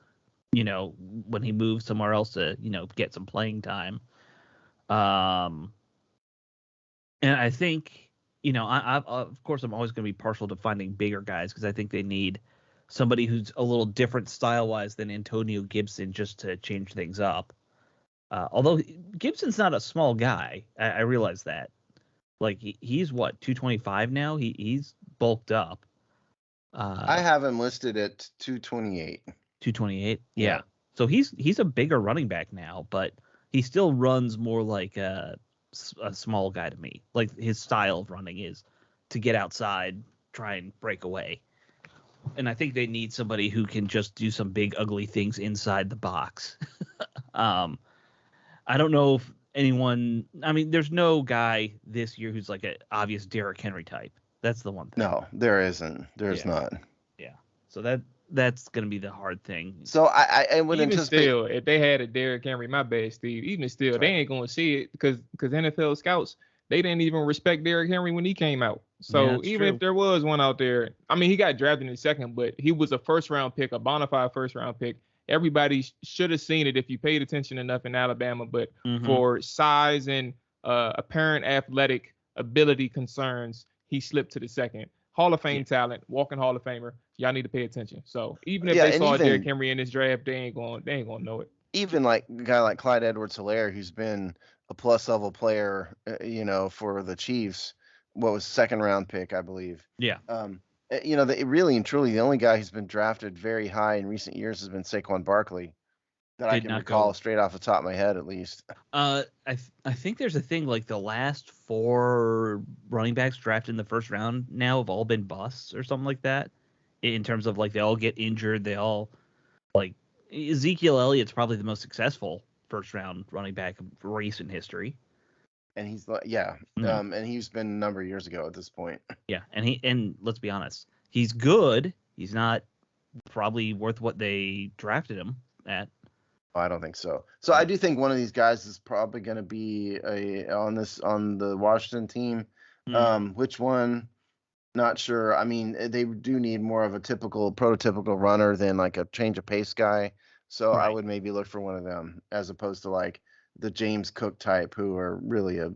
when he moved somewhere else to, get some playing time. And I think, of course, I'm always going to be partial to finding bigger guys because I think they need somebody who's a little different style-wise than Antonio Gibson just to change things up. Although Gibson's not a small guy. I realize that. Like he's what, 225 now? He's bulked up. I have him listed at 228. 228? Yeah. So he's a bigger running back now, but he still runs more like a small guy to me. Like his style of running is to get outside, try and break away. And I think they need somebody who can just do some big ugly things inside the box. I don't know if there's no guy this year who's like an obvious Derrick Henry type. That's the one thing. No, there isn't. There's not. Yeah. So that's going to be the hard thing. So I would even anticipate. Still, if they had a Derrick Henry, my bad, Steve. Even still, they ain't going to see it because NFL scouts, they didn't even respect Derrick Henry when he came out. So even if there was one out there, he got drafted in the second, but he was a first-round pick, a bona fide first-round pick. Everybody should have seen it if you paid attention enough in Alabama, but for size and apparent athletic ability concerns, he slipped to the second. Hall of Fame talent, walking Hall of Famer. Y'all need to pay attention. So even if Yeah, they and saw Derrick even Henry in this draft, they ain't gonna know it. even like a guy like Clyde Edwards-Helaire, who's been a plus level player, for the Chiefs. What was second round pick, I believe. Yeah. Really and truly, the only guy who's been drafted very high in recent years has been Saquon Barkley, that I Did can not recall go. straight off the top of my head, at least. I think there's a thing like the last 4 running backs drafted in the first round now have all been busts or something like that. In terms of like they all get injured, they all like Ezekiel Elliott's probably the most successful first round running back of recent history. And he's and he's been a number of years ago at this point. Yeah, and let's be honest, he's good. He's not probably worth what they drafted him at. I don't think so. So I do think one of these guys is probably going to be on the Washington team. Which one? Not sure. I mean, they do need more of a prototypical runner than like a change of pace guy. So I would maybe look for one of them as opposed to like the James Cook type, who are really a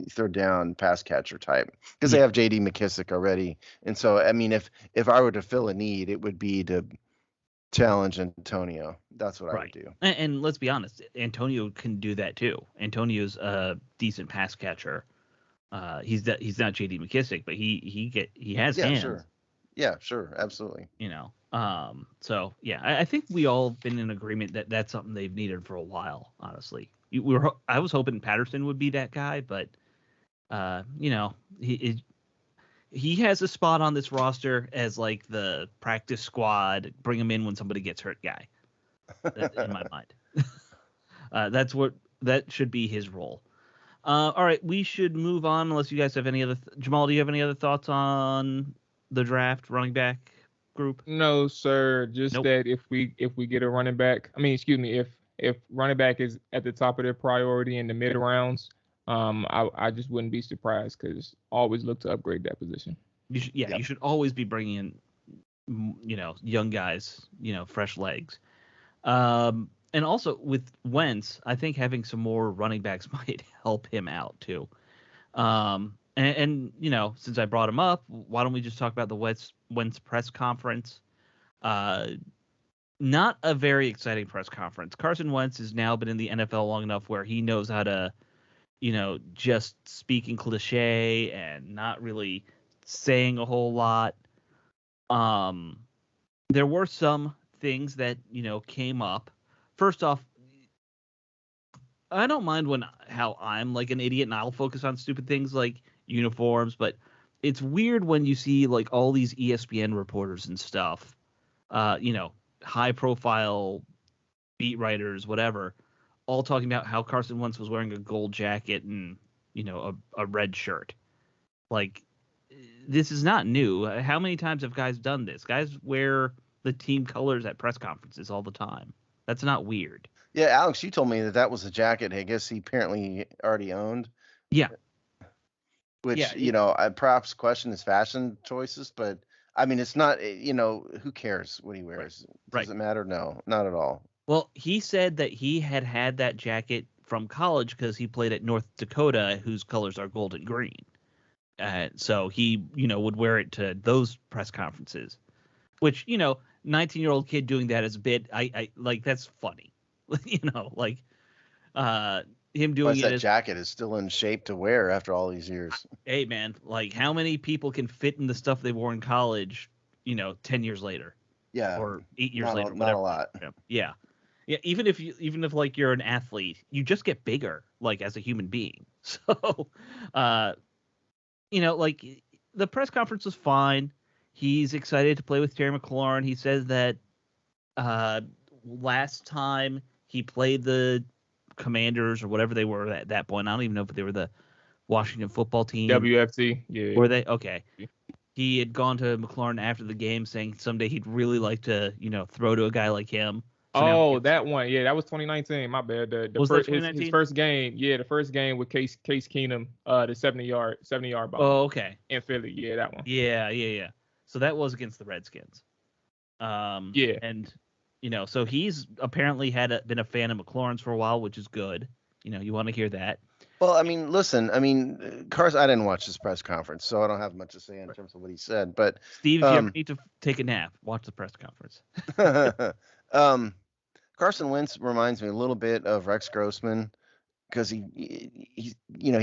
third down pass catcher type, because they have J.D. McKissick already. And so, I mean, if I were to fill a need, it would be to challenge Antonio. That's what I would do. And let's be honest, Antonio can do that too. Antonio's a decent pass catcher. He's not J.D. McKissick, but he has hands. Sure. Yeah, sure, absolutely. So yeah, I think we all been in agreement that that's something they've needed for a while. Honestly, I was hoping Patterson would be that guy, but he has a spot on this roster as like the practice squad, bring him in when somebody gets hurt guy. In my mind, that should be his role. All right, we should move on unless you guys have any other. Jamal, do you have any other thoughts on the draft running back group? No, sir. Just that if we get a running back, if running back is at the top of their priority in the mid rounds, I just wouldn't be surprised, because always look to upgrade that position. You should always be bringing in, young guys, fresh legs. And also with Wentz, I think having some more running backs might help him out too. And since I brought him up, why don't we just talk about the Wentz press conference? Not a very exciting press conference. Carson Wentz has now been in the NFL long enough where he knows how to, just speak in cliche and not really saying a whole lot. There were some things that, came up. First off, I don't mind how I'm like an idiot and I'll focus on stupid things like uniforms, but it's weird when you see like all these ESPN reporters and stuff, high profile beat writers, whatever, all talking about how Carson Wentz was wearing a gold jacket and, a red shirt. Like, this is not new. How many times have guys done this? Guys wear the team colors at press conferences all the time. That's not weird. Yeah, Alex, you told me that was a jacket I guess he apparently already owned. Yeah. Which, I perhaps question his fashion choices, but I mean, it's not, who cares what he wears? Does it matter? No, not at all. Well, he said that he had that jacket from college because he played at North Dakota, whose colors are gold and green. So he, would wear it to those press conferences, which, 19-year-old kid doing that is a bit, I like, that's funny. Him doing that jacket is still in shape to wear after all these years. Hey, man, like, how many people can fit in the stuff they wore in college, 10 years later? Yeah. Or 8 years later. Not a lot. Yeah. Yeah. Even if like you're an athlete, you just get bigger, like, as a human being. So, like, the press conference was fine. He's excited to play with Terry McLaurin. He says that last time he played the Commanders or whatever they were at that point, I don't even know if they were the Washington football team. WFT, yeah. Were they? Okay. He had gone to McLaurin after the game saying someday he'd really like to, throw to a guy like him. So that one. Yeah, that was 2019. My bad. His first game. Yeah, the first game with Case Keenum, the 70-yard ball. Oh, okay. In Philly. Yeah, that one. Yeah. So that was against the Redskins. Yeah. And, so he's apparently been a fan of McLaurin's for a while, which is good. You want to hear that. Well, I mean, listen, I mean, Carson, I didn't watch his press conference, so I don't have much to say in terms of what he said. But Steve, if you ever need to take a nap, watch the press conference. um, Carson Wentz reminds me a little bit of Rex Grossman because he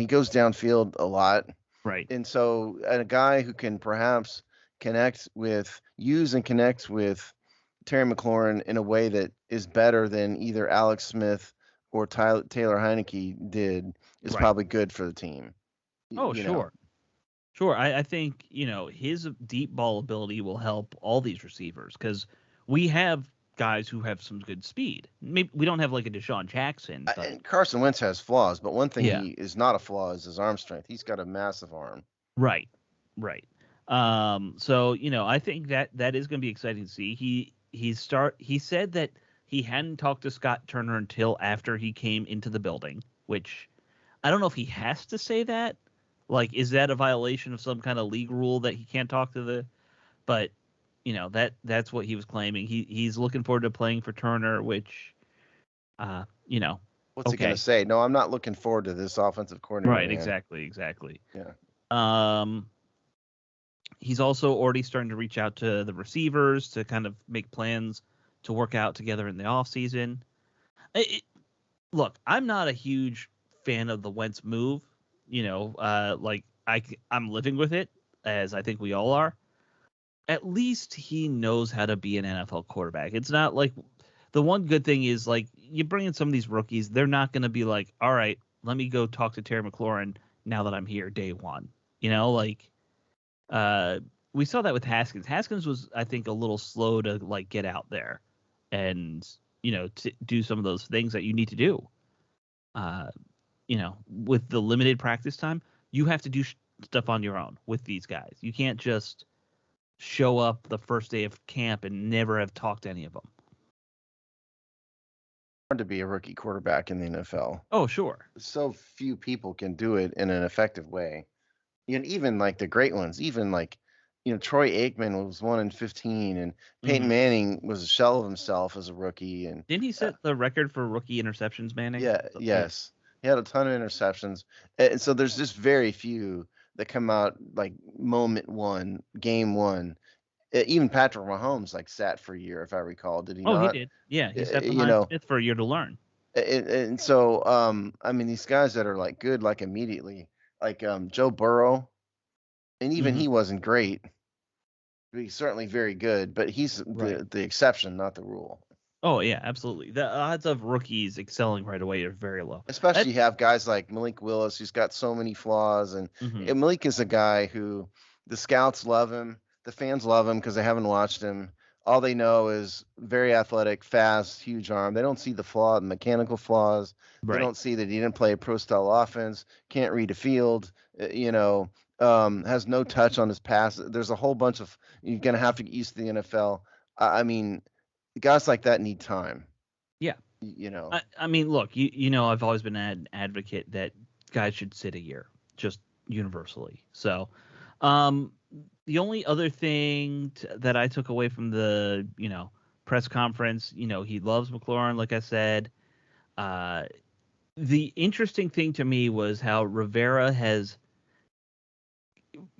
goes downfield a lot, Right. and so a guy who can perhaps use and connect with Terry McLaurin in a way that is better than either Alex Smith or Taylor Heineke did is Right. probably good for the team. Oh, You know, sure. Sure. I think, his deep ball ability will help all these receivers because we have guys who have some good speed. Maybe we don't have like a Deshaun Jackson, but and Carson Wentz has flaws, but one thing yeah. he is not a flaw is his arm strength. He's got a massive arm. Right. Right. So, I think that is going to be exciting to see. He said that he hadn't talked to Scott Turner until after he came into the building, which I don't know if he has to say that. Like, is that a violation of some kind of league rule that he can't talk to but that's what he was claiming. He's looking forward to playing for Turner, which you know, What's he going okay. to say? No, I'm not looking forward to this offensive coordinator. Right, man. exactly. Yeah. He's also already starting to reach out to the receivers to kind of make plans to work out together in the offseason. Look, I'm not a huge fan of the Wentz move. I'm living with it, as I think we all are. At least he knows how to be an NFL quarterback. It's not like the one good thing is like you bring in some of these rookies, they're not going to be like, all right, let me go talk to Terry McLaurin now that I'm here day one. We saw that with Haskins. Haskins was, I think, a little slow to like get out there and to do some of those things that you need to do. With the limited practice time, you have to do stuff on your own with these guys. You can't just show up the first day of camp and never have talked to any of them. Hard to be a rookie quarterback in the NFL. Oh, sure. So few people can do it in an effective way. And even like the great ones, even like, Troy Aikman was 1 in 15, and Peyton Manning was a shell of himself as a rookie. And didn't he set the record for rookie interceptions, Manning? yeah, yes, he had a ton of interceptions, and so there's just very few that come out like moment one, game one. Even Patrick Mahomes like sat for a year, if I recall. Did he Oh, he not? did. Yeah, he sat You behind know, Smith for a year to learn. and so I mean, these guys that are like good like immediately, like Joe Burrow, and even he wasn't great. He's certainly very good, but he's Right. the exception, not the rule. Oh yeah, absolutely. The odds of rookies excelling right away are very low. Especially you have guys like Malik Willis, who's got so many flaws, and Malik is a guy who the scouts love him, the fans love him because they haven't watched him. All they know is very athletic, fast, huge arm. They don't see the mechanical flaws. They don't see that he didn't play a pro style offense, can't read a field, has no touch on his pass. There's a whole bunch of you're gonna have to get used to the NFL. I mean, guys like that need time. Yeah. I mean, look, I've always been an advocate that guys should sit a year, just universally. So, the only other thing that I took away from the, press conference, he loves McLaurin, like I said. The interesting thing to me was how Rivera has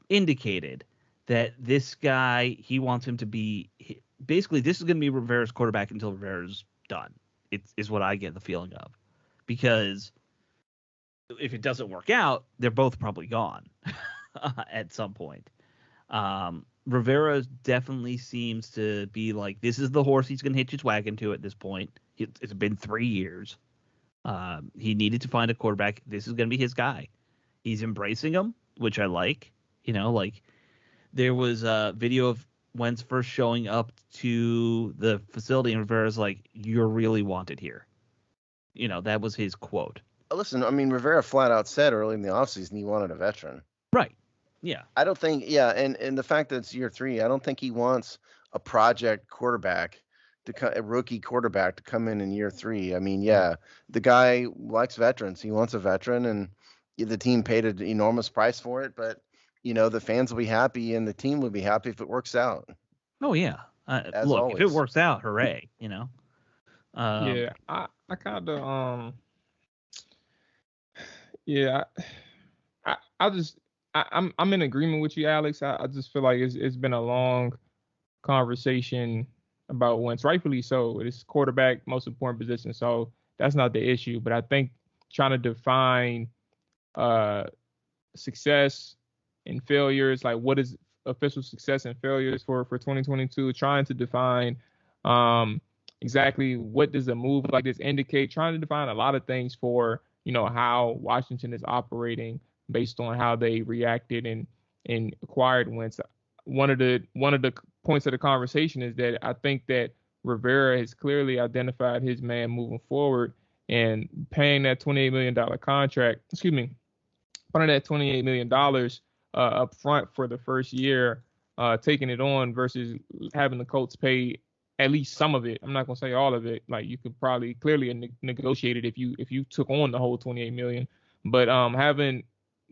indicated that this guy, he wants him to be basically this is going to be Rivera's quarterback until Rivera's done. Is what I get the feeling of, because if it doesn't work out, they're both probably gone at some point. Rivera definitely seems to be like, this is the horse he's going to hitch his wagon to at this point. It's been 3 years. He needed to find a quarterback. This is going to be his guy. He's embracing him, which I like. Like there was a video of Wentz first showing up to the facility, and Rivera's like, "You're really wanted here." That was his quote. Listen, I mean, Rivera flat out said early in the offseason he wanted a veteran. Right. Yeah. I don't think, and the fact that it's year 3, I don't think he wants a project quarterback a rookie quarterback to come in year 3. I mean, the guy likes veterans. He wants a veteran, and the team paid an enormous price for it, but the fans will be happy and the team will be happy if it works out. Oh yeah. Look, always. If it works out, hooray! Yeah, I kind of Yeah, I'm in agreement with you, Alex. I just feel like it's been a long conversation about Wentz, rightfully so. It's quarterback, most important position, so that's not the issue. But I think trying to define success and failures, like what is official success and failures for 2022, trying to define exactly what does a move like this indicate, trying to define a lot of things for how Washington is operating based on how they reacted and acquired Wentz. One of the points of the conversation is that I think that Rivera has clearly identified his man moving forward, and paying that $28 million contract, putting that $28 million up front for the first year, taking it on versus having the Colts pay at least some of it. I'm not gonna say all of it. Like, you could probably clearly negotiate it if you took on the whole $28 million, but having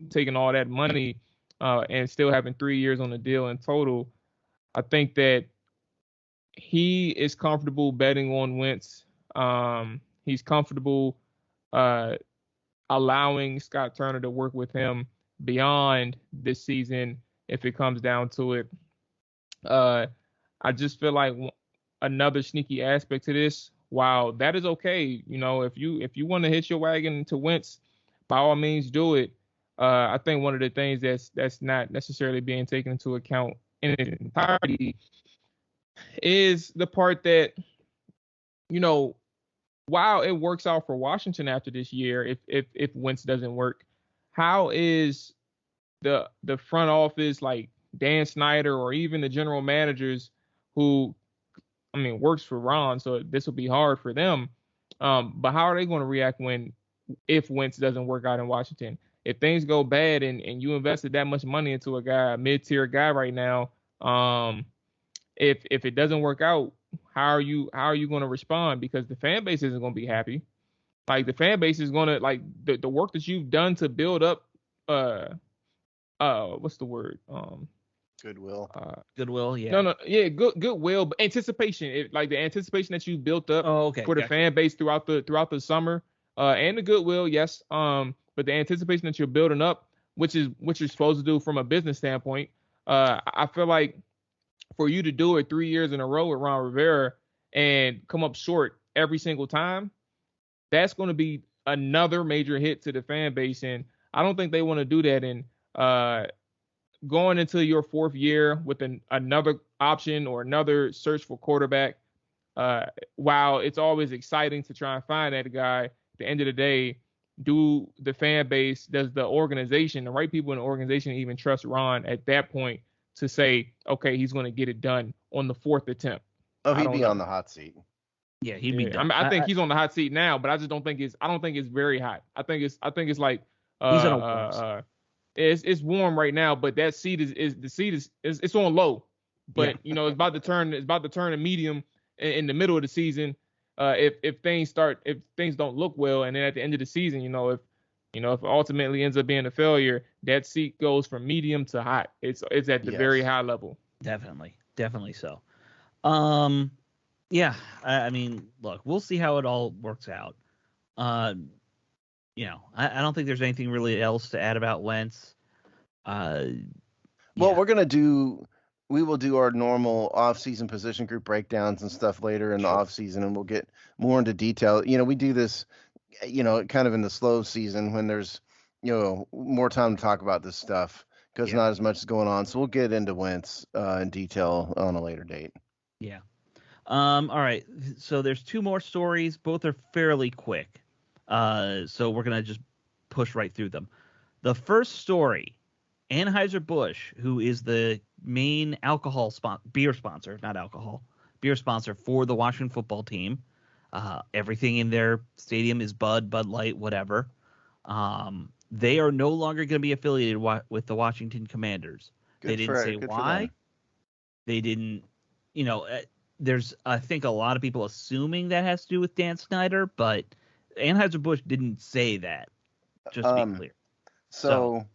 taken all that money and still having 3 years on the deal in total, I think that he is comfortable betting on Wentz. He's comfortable allowing Scott Turner to work with him beyond this season if it comes down to it. I just feel like another sneaky aspect to this, while that is okay, if you want to hitch your wagon to Wentz, by all means do it. I think one of the things that's not necessarily being taken into account in its entirety is the part that, while it works out for Washington after this year, if Wentz doesn't work, how is the front office, like Dan Snyder or even the general managers who, works for Ron, so this will be hard for them. But how are they going to react if Wentz doesn't work out in Washington? If things go bad and you invested that much money into a mid-tier guy right now, if it doesn't work out, how are you going to respond? Because the fan base isn't going to be happy. Like, the fan base is going to, like, the work that you've done to build up what's the word? Goodwill. Goodwill, yeah. No, yeah, goodwill, but anticipation. Like the anticipation that you built up for the fan base throughout the summer, and the goodwill, yes. But the anticipation that you're building up, which is what you're supposed to do from a business standpoint. I feel like for you to do it 3 years in a row with Ron Rivera and come up short every single time, that's going to be another major hit to the fan base, and I don't think they want to do that. And going into your fourth year with another option or another search for quarterback, while it's always exciting to try and find that guy, at the end of the day, does the organization, the right people in the organization, even trust Ron at that point to say, okay, he's going to get it done on the fourth attempt? Oh, he'd be on the hot seat. Yeah, he'd be done. I think he's on the hot seat now, but I just don't think it's very hot. I think it's like he's on a it's warm right now, but that seat is on low. But it's about to turn to medium in the middle of the season. If things don't look well, and then at the end of the season, if it ultimately ends up being a failure, that seat goes from medium to hot. It's at the very high level. Definitely so. Yeah, look, we'll see how it all works out. I don't think there's anything really else to add about Wentz. Well, we will do our normal off-season position group breakdowns and stuff later in the off-season, and we'll get more into detail. We do this, kind of in the slow season when there's, more time to talk about this stuff because not as much is going on. So we'll get into Wentz in detail on a later date. Yeah. All right. So there's two more stories. Both are fairly quick. So we're going to just push right through them. The first story, Anheuser-Busch, who is the main beer sponsor for the Washington football team. Everything in their stadium is Bud Light, whatever. They are no longer going to be affiliated with the Washington Commanders. They didn't say why. They didn't, there's, I think, a lot of people assuming that has to do with Dan Snyder, but Anheuser-Busch didn't say that, just to be clear. So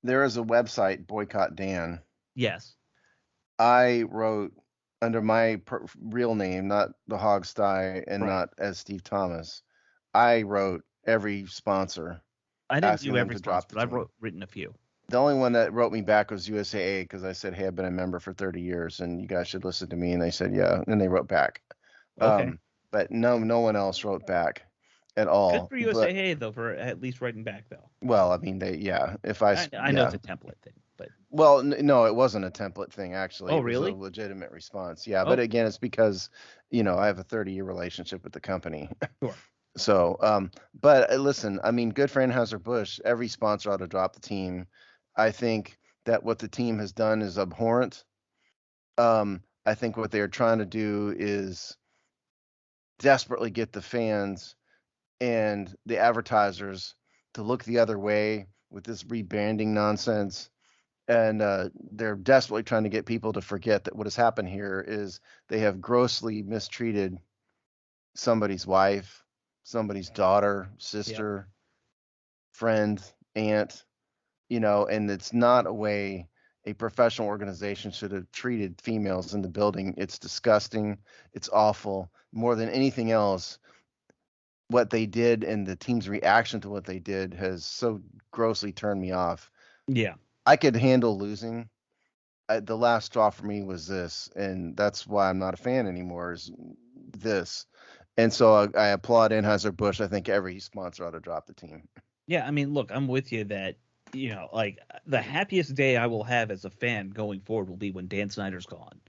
there is a website, Boycott Dan. Yes. I wrote under my real name, not the Hogsty and not as Steve Thomas. I wrote every sponsor I didn't asking do them every to drop sponsor, the but I've team. written a few. The only one that wrote me back was USAA because I said, hey, I've been a member for 30 years and you guys should listen to me. And they said, yeah. And they wrote back. Okay. But no one else wrote back at Good all. for But USAA though, for at least writing back though. well, I mean, if I know it's a template thing, but well, no, it wasn't a template thing, actually. oh It was a really? legitimate response. Yeah. Oh, But again, it's because, I have a 30-year relationship with the company. sure. So, but listen, I mean, good for Anheuser-Busch. Every sponsor ought to drop the team. I think that what the team has done is abhorrent. I think what they're trying to do is desperately get the fans and the advertisers to look the other way with this rebranding nonsense. And they're desperately trying to get people to forget that what has happened here is they have grossly mistreated somebody's wife, somebody's daughter, sister, friend, aunt, and it's not a way a professional organization should have treated females in the building. It's disgusting. It's awful. More than anything else, what they did and the team's reaction to what they did has so grossly turned me off. Yeah. I could handle losing. The last straw for me was this, and that's why I'm not a fan anymore, is this. And so I applaud Anheuser-Busch. I think every sponsor ought to drop the team. Yeah, I mean, look, I'm with you that, like the happiest day I will have as a fan going forward will be when Dan Snyder's gone.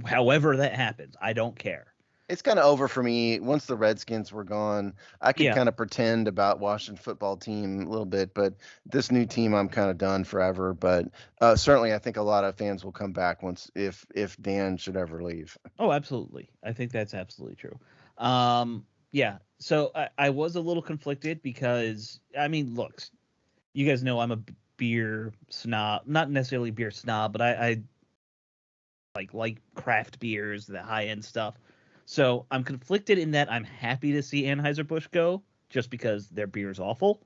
However that happens, I don't care. It's kind of over for me. Once the Redskins were gone, I could Yeah. kind of pretend about Washington football team a little bit, but this new team, I'm kind of done forever. But certainly, I think a lot of fans will come back if Dan should ever leave. Oh, absolutely. I think that's absolutely true. Yeah. So I was a little conflicted because, I mean, look, you guys know I'm a beer snob, not necessarily beer snob, but I like craft beers, the high end stuff. So I'm conflicted in that I'm happy to see Anheuser-Busch go just because their beer is awful.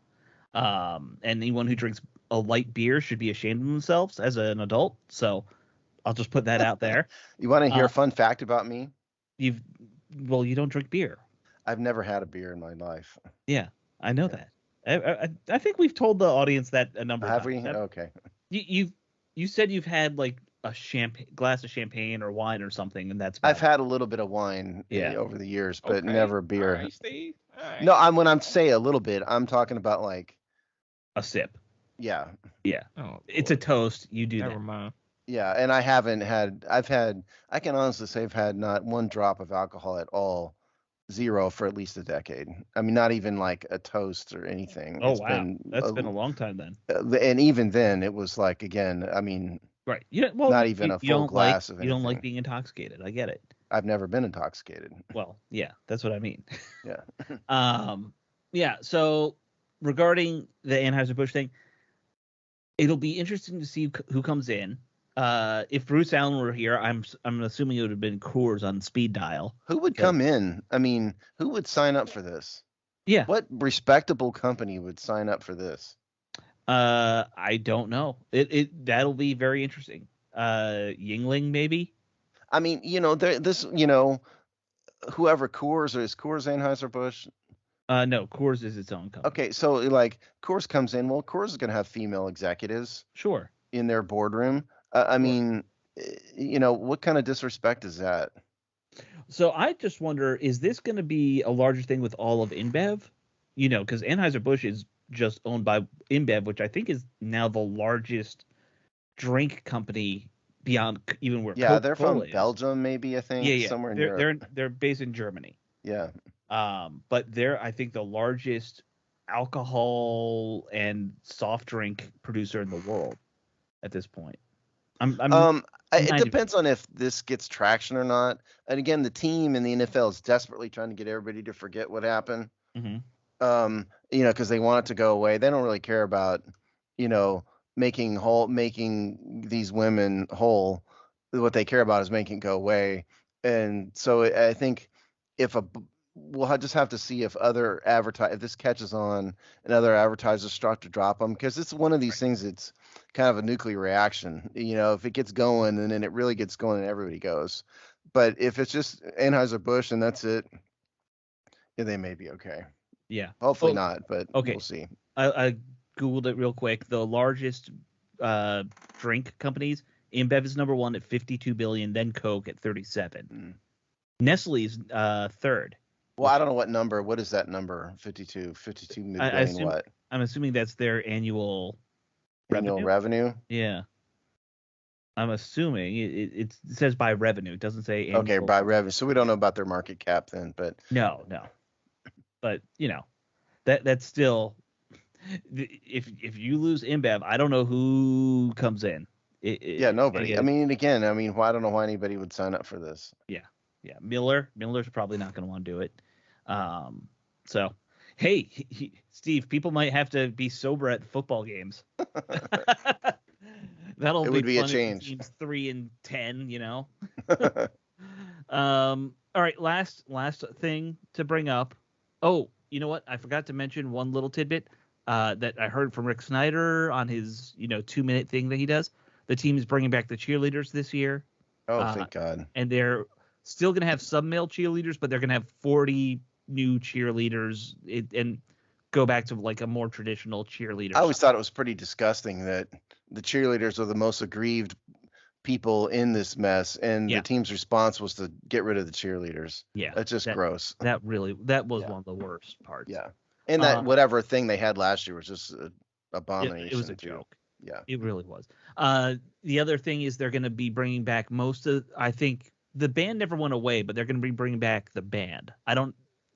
And anyone who drinks a light beer should be ashamed of themselves as an adult. So I'll just put that out there. You want to hear a fun fact about me? You don't drink beer. I've never had a beer in my life. Yeah, I know that. I think we've told the audience that a number of Have times. we? Okay. You said you've had like a glass of champagne or wine or something, and that's I've had a little bit of wine over the years, but never beer. All right, Steve. All right. No, when I'm saying a little bit, I'm talking about like a sip. Yeah. Yeah. Oh, it's a toast. You do Never that. mind. Yeah, and I can honestly say I've had not one drop of alcohol at all, zero for at least a decade. I mean, not even like a toast or anything. Oh, wow. That's been a long time then. And even then, it was like, again, I mean, right. Yeah. Well, not even a full glass of anything. You don't like being intoxicated. I get it. I've never been intoxicated. Well, yeah, that's what I mean. Yeah. Yeah. So regarding the Anheuser-Busch thing, it'll be interesting to see who comes in. If Bruce Allen were here, I'm assuming it would have been Coors on speed dial. Who would come in? I mean, who would sign up for this? Yeah. What respectable company would sign up for this? I don't know. That'll be very interesting. Yingling maybe. I mean, whoever Coors is Coors Anheuser-Busch. No, Coors is its own company. Okay, so like Coors comes in. Well, Coors is going to have female executives. Sure. In their boardroom. I mean, what kind of disrespect is that? So I just wonder, is this going to be a larger thing with all of InBev? Because Anheuser-Busch is just owned by InBev, which I think is now the largest drink company beyond even where Coca-Cola they're from is. Belgium, maybe, I think. Yeah. Somewhere in Europe. They're based in Germany. Yeah. But they're, I think, the largest alcohol and soft drink producer in the world at this point. It depends on if this gets traction or not. And again, the team in the NFL is desperately trying to get everybody to forget what happened. Mm-hmm. Because they want it to go away. They don't really care about, making these women whole. What they care about is making it go away. And so I think we'll just have to see if if this catches on and other advertisers start to drop them, because it's one of these things that's kind of a nuclear reaction. If it gets going and then it really gets going and everybody goes. But if it's just Anheuser-Busch and that's it, they may be okay. Yeah. Hopefully not, but okay. we'll see. I Googled it real quick. The largest drink companies, InBev is number 1 at 52 billion, then Coke at 37. Nestle is third. Well, I don't know what number. What is that number? 52 billion what? I'm assuming that's their annual revenue? Yeah. I'm assuming it says by revenue. It doesn't say annual. Okay, by revenue. So we don't know about their market cap then, but no. But that's still, if you lose InBev, I don't know who comes in. Nobody. I mean, I don't know why anybody would sign up for this. Yeah. Miller's probably not going to want to do it. So, hey, Steve, people might have to be sober at football games. It would be a change. Teams 3-10, All right, last thing to bring up. Oh, you know what? I forgot to mention one little tidbit that I heard from Rick Snyder on his 2-minute thing that he does. The team is bringing back the cheerleaders this year. Oh, thank God! And they're still going to have some male cheerleaders, but they're going to have 40 new cheerleaders and go back to like a more traditional cheerleader. I always thought it was pretty disgusting that the cheerleaders are the most aggrieved people in this mess, and the team's response was to get rid of the cheerleaders. Yeah, that's just gross. That was one of the worst parts. Yeah, and that whatever thing they had last year was just an abomination. It was a joke. Yeah, it really was. The other thing is they're going to be bringing back I think the band never went away, but they're going to be bringing back the band.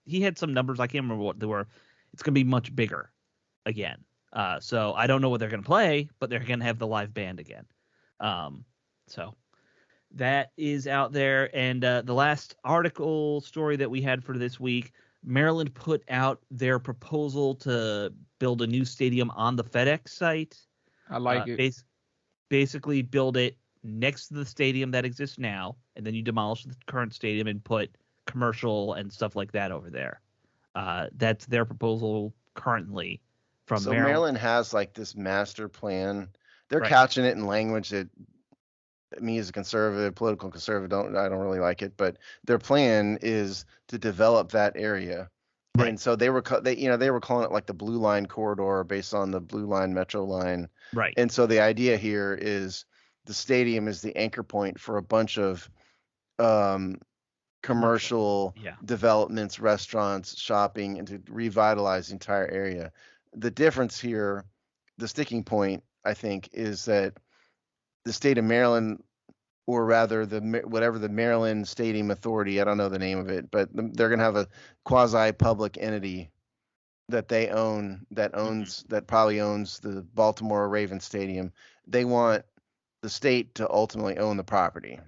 He had some numbers. I can't remember what they were. It's going to be much bigger again. So I don't know what they're going to play, but they're going to have the live band again. So that is out there. And the last article story that we had for this week, Maryland put out their proposal to build a new stadium on the FedEx site. I like it. Basically build it next to the stadium that exists now, and then you demolish the current stadium and put commercial and stuff like that over there. That's their proposal currently from Maryland. So Maryland has like this master plan. They're couching it in language that me as a conservative, political conservative, I don't really like it, but their plan is to develop that area. Right. And so they were calling it like the Blue Line corridor based on the Blue Line Metro line. Right. And so the idea here is the stadium is the anchor point for a bunch of commercial developments, restaurants, shopping, and to revitalize the entire area. The difference here, the sticking point, I think, is that the state of Maryland, or rather whatever the Maryland Stadium Authority, I don't know the name of it, but they're going to have a quasi-public entity that they own, that probably owns the Baltimore Ravens Stadium. They want the state to ultimately own the property,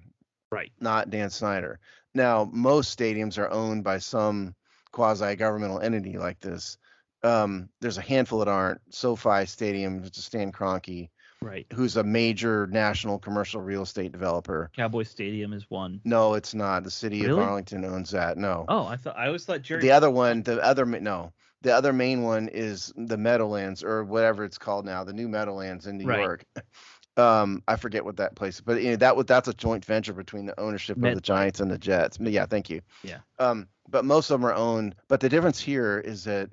right? Not Dan Snyder. Now, most stadiums are owned by some quasi-governmental entity like this. There's a handful that aren't. SoFi Stadium, it's a Stan Kroenke, right, who's a major national commercial real estate developer. Cowboy Stadium is one. No, it's not. The city of Arlington owns that. No. Oh, I always thought Jerry. The other main one is the Meadowlands, or whatever it's called now, the new Meadowlands in New York. I forget what that place is, but that's a joint venture between the ownership of the Giants and the Jets. Yeah, thank you. Yeah. But most of them are owned. But the difference here is that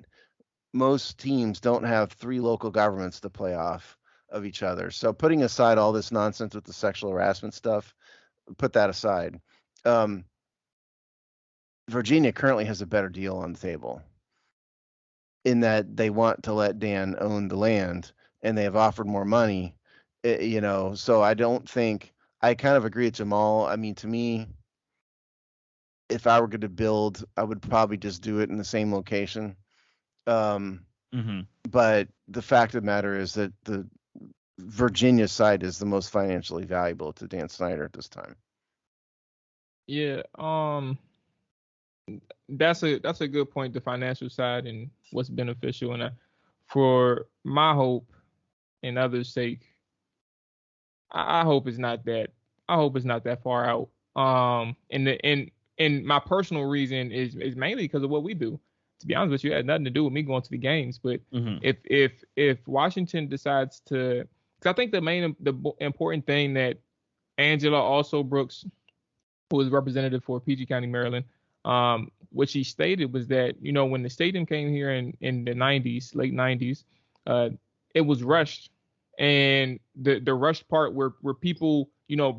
most teams don't have 3 local governments to play off of each other. So putting aside all this nonsense with the sexual harassment stuff, put that aside. Virginia currently has a better deal on the table in that they want to let Dan own the land, and they have offered more money. So I don't think, I kind of agree with Jamal. I mean, to me, if I were going to build, I would probably just do it in the same location. But the fact of the matter is that the Virginia side is the most financially valuable to Dan Snyder at this time. Yeah, that's a good point, the financial side and what's beneficial. And for my hope and others' sake, I hope it's not that far out. And my personal reason is mainly because of what we do. To be honest with you, it had nothing to do with me going to the games. But if Washington decides to, because I think the important thing that Angela also Brooks, who is representative for PG County, Maryland, What she stated was that, when the stadium came here in the 90s, late 90s, it was rushed. And the rushed part where people,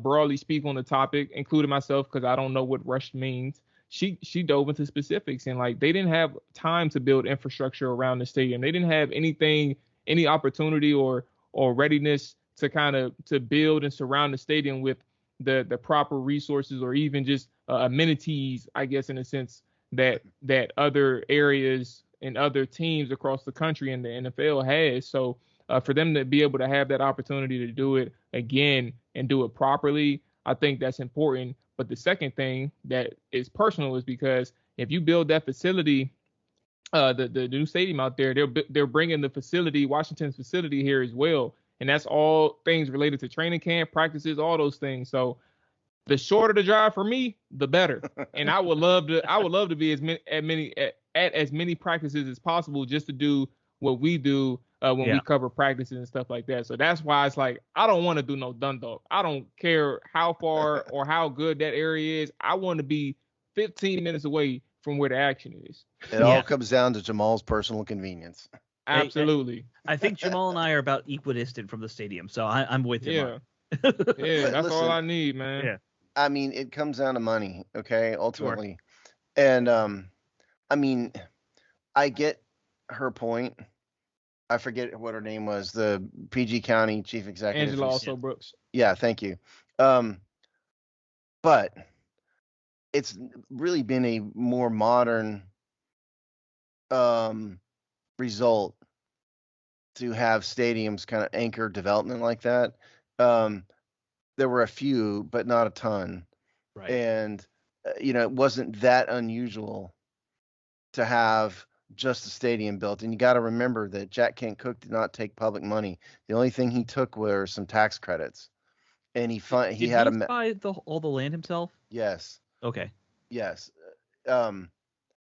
broadly speak on the topic, including myself, because I don't know what rushed means. She dove into specifics, and like they didn't have time to build infrastructure around the stadium. They didn't have any opportunity or readiness to kind of to build and surround the stadium with the proper resources or even just amenities, I guess, in a sense that other areas and other teams across the country and the NFL has. So for them to be able to have that opportunity to do it again and do it properly, I think that's important. But the second thing that is personal is because if you build that facility, the new stadium out there, they're bringing the facility, Washington's facility here as well, and that's all things related to training camp, practices, all those things. So the shorter the drive for me, the better. And I would love to be at as many practices as possible just to do what we do when we cover practices and stuff like that. So that's why it's like I don't want to do no Dundalk. I don't care how far or how good that area is. I want to be 15 minutes away from where the action is. It all comes down to Jamal's personal convenience. Absolutely. I think Jamal and I are about equidistant from the stadium, so I'm with him. Yeah, that's all I need, man. Yeah. I mean, it comes down to money, okay, ultimately. Sure. And I mean, I get her point. I forget what her name was, the PG County chief executive. Angela also Brooks. Yeah, thank you. But it's really been a more modern result to have stadiums kind of anchor development like that. There were a few, but not a ton. Right. And, it wasn't that unusual to have just a stadium built. And you got to remember that Jack Kent Cooke did not take public money. The only thing he took were some tax credits. And he had to buy all the land himself? Yes. Okay. Yes.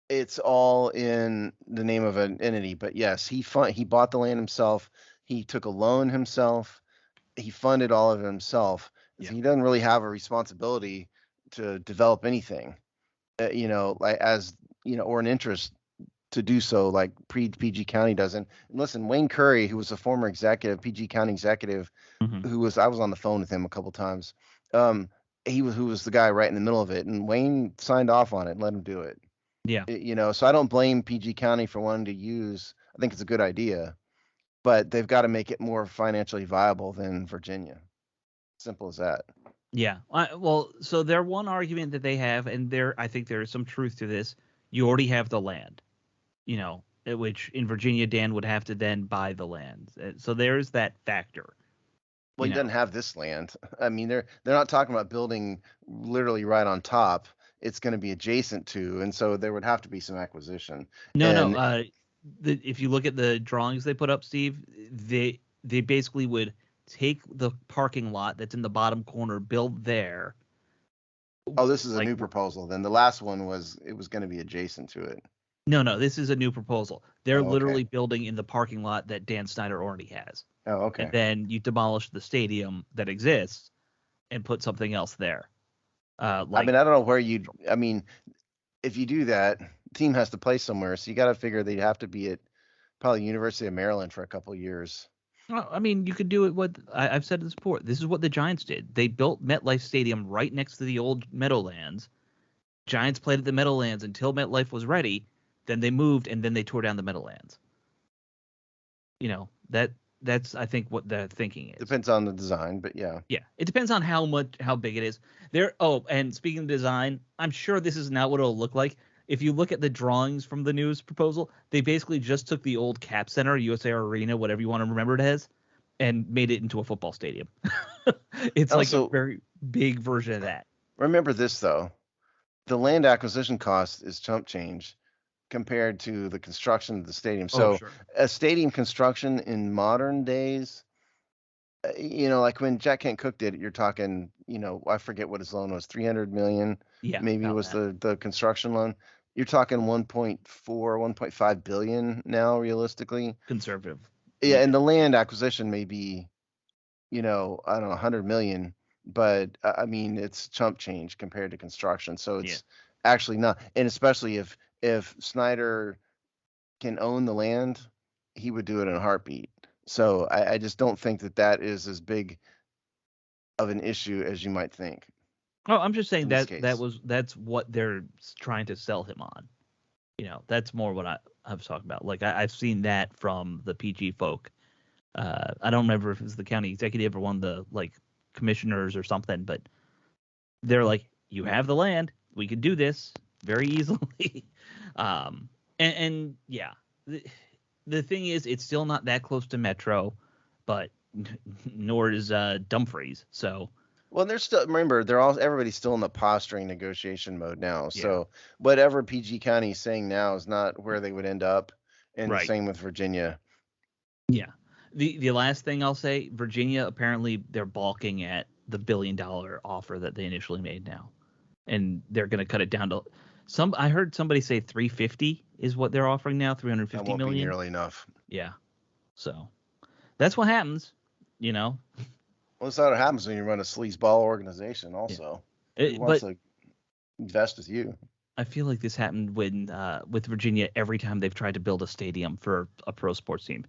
It's all in the name of an entity, but yes, he bought the land himself. He took a loan himself. He funded all of it himself. So he doesn't really have a responsibility to develop anything, or an interest to do so like PG County doesn't. And listen, Wayne Curry, who was a former executive, PG County executive, I was on the phone with him a couple times. Who was the guy right in the middle of it, and Wayne signed off on it and let him do it. Yeah. So I don't blame PG County for wanting to use. I think it's a good idea, but they've got to make it more financially viable than Virginia. Simple as that. Yeah. So their one argument that they have, and I think there is some truth to this. You already have the land, which in Virginia, Dan would have to then buy the land. So there's that factor. Well, he doesn't have this land. I mean, they're not talking about building literally right on top. It's going to be adjacent to, and so there would have to be some acquisition. No. If you look at the drawings they put up, Steve, they basically would take the parking lot that's in the bottom corner, build there. Oh, this is a new proposal. Then the last one was going to be adjacent to it. No, this is a new proposal. They're literally building in the parking lot that Dan Snyder already has. Oh, okay. And then you demolish the stadium that exists and put something else there. I don't know if you do that, the team has to play somewhere. So you got to figure they'd have to be at probably University of Maryland for a couple of years. Well, I mean, you could do it. I've said this before. This is what the Giants did. They built MetLife Stadium right next to the old Meadowlands. Giants played at the Meadowlands until MetLife was ready. Then they moved, and then they tore down the Meadowlands. That's I think what the thinking is. Depends on the design, but yeah. Yeah, it depends on how big it is. And speaking of design, I'm sure this is not what it'll look like. If you look at the drawings from the news proposal, they basically just took the old Cap Center, USA Arena, whatever you want to remember it as, and made it into a football stadium. It's also, like a very big version of that. Remember this, though. The land acquisition cost is chump change compared to the construction of the stadium. So a stadium construction in modern days, like when Jack Kent Cooke did it, you're talking, I forget what his loan was, $300 million. Yeah, maybe it was the construction loan. You're talking 1.5 billion now, realistically. Conservative. Yeah, and the land acquisition may be, I don't know, 100 million, but I mean, it's chump change compared to construction. So actually not. And especially if Snyder can own the land, he would do it in a heartbeat. So I just don't think that is as big of an issue as you might think. Oh, I'm just saying in this that case. that's what they're trying to sell him on. That's more what I was talking about. Like I've seen that from the PG folk. I don't remember if it was the county executive or one of the like commissioners or something, but they're like, you have the land, we could do this very easily. And yeah, the thing is, it's still not that close to Metro, but nor is Dumfries. So Well, they're still, remember, everybody's still in the posturing negotiation mode now. Yeah. So whatever PG County is saying now is not where they would end up. And the Right. same with Virginia. Yeah. The last thing I'll say, Virginia, apparently they're balking at the $1 billion offer that they initially made now. And they're going to cut it down to I heard somebody say 350 is what they're offering now, 350 That won't million. be nearly enough. Yeah. So that's what happens, Well, that's how it happens when you run a sleazeball organization also. Yeah. Who wants to invest with you? I feel like this happened with Virginia every time they've tried to build a stadium for a pro sports team.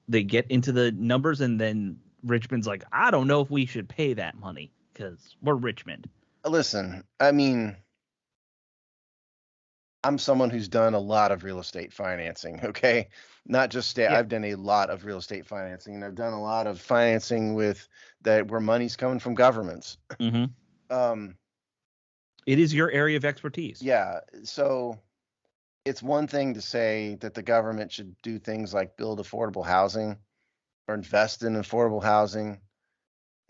They get into the numbers and then Richmond's like, I don't know if we should pay that money because we're Richmond. Listen, I mean, I'm someone who's done a lot of real estate financing, okay? Not just I've done a lot of real estate financing, and I've done a lot of financing where money's coming from governments. Mm-hmm. It is your area of expertise. Yeah, so it's one thing to say that the government should do things like build affordable housing or invest in affordable housing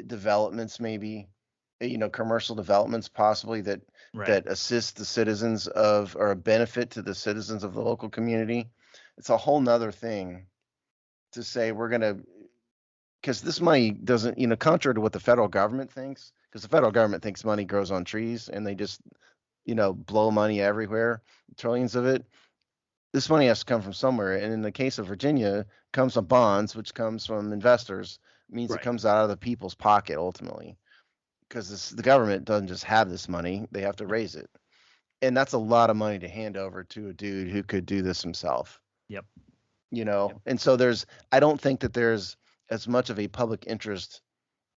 developments, maybe, commercial developments possibly that assist the citizens or a benefit to the citizens of the local community. It's a whole nother thing to say because this money doesn't, contrary to what the federal government thinks, because the federal government thinks money grows on trees and they just, blow money everywhere, trillions of it. This money has to come from somewhere. And in the case of Virginia, it comes from bonds, which comes from investors. It means It comes out of the people's pocket ultimately, because the government doesn't just have this money. They have to raise it. And that's a lot of money to hand over to a dude who could do this himself. Yep. And so I don't think that there's as much of a public interest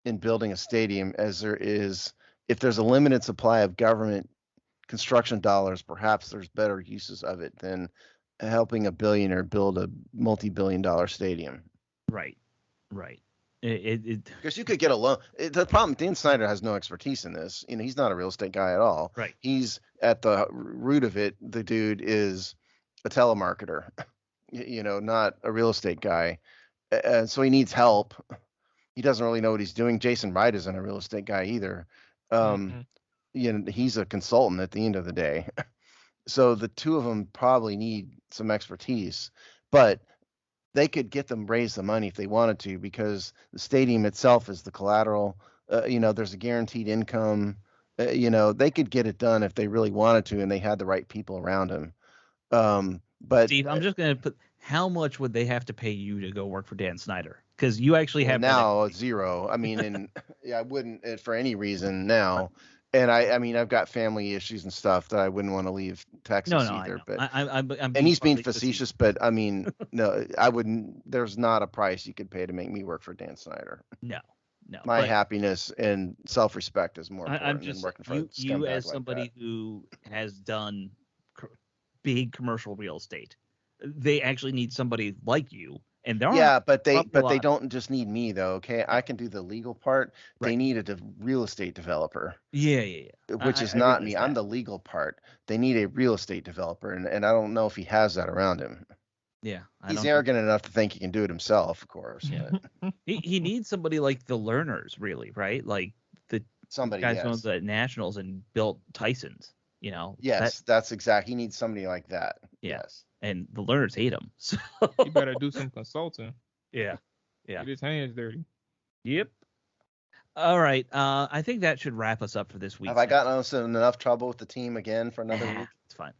in building a stadium as there is. If there's a limited supply of government construction dollars, perhaps there's better uses of it than helping a billionaire build a multi-billion-dollar stadium. Right. Because you could get a loan. The problem, Dan Snyder has no expertise in this. He's not a real estate guy at all. Right. He's at the root of it. The dude is a telemarketer, not a real estate guy. So he needs help. He doesn't really know what he's doing. Jason Wright isn't a real estate guy either. He's a consultant at the end of the day. So the two of them probably need some expertise, but they could get them raise the money if they wanted to, because the stadium itself is the collateral. There's a guaranteed income. They could get it done if they really wanted to, and they had the right people around them. But Steve, I'm just going to put, how much would they have to pay you to go work for Dan Snyder? Because you actually have now zero. I mean, I wouldn't for any reason now. And I've got family issues and stuff that I wouldn't want to leave Texas either. But and he's being facetious, but I mean, no, I wouldn't. There's not a price you could pay to make me work for Dan Snyder. No. My happiness and self-respect is more important than working for you as somebody who has done big commercial real estate. They actually need somebody like you. And but they don't just need me though. Okay, I can do the legal part. Right. They need a real estate developer. Yeah. Which is not me. I'm the legal part. They need a real estate developer, and I don't know if he has that around him. Yeah, he's arrogant enough to think he can do it himself, of course. But. he needs somebody like the Learners, really, right? Like somebody guys from the Nationals and built Tyson's. Yes, that's exact. He needs somebody like that. Yeah. Yes. And the Learners hate him. So he better do some consulting. Yeah. Get his hands dirty. Yep. All right. I think that should wrap us up for this week. Have I gotten us in enough trouble with the team again for another week? It's fine.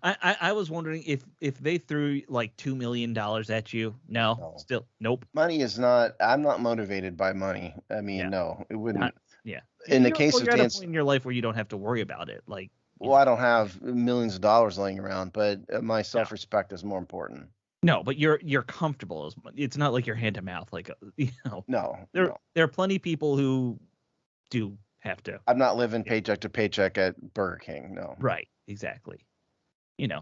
I was wondering if they threw like $2 million at you. No. Still, nope. Money is not. I'm not motivated by money. I mean, no, it wouldn't. Yeah. In the case of Dan, in your life where you don't have to worry about it, like. Well, I don't have millions of dollars laying around, but my self-respect is more important. No, but you're comfortable. It's not like you're hand to mouth. Like No. there are plenty of people who do have to. I'm not living paycheck to paycheck at Burger King. No. Right. Exactly.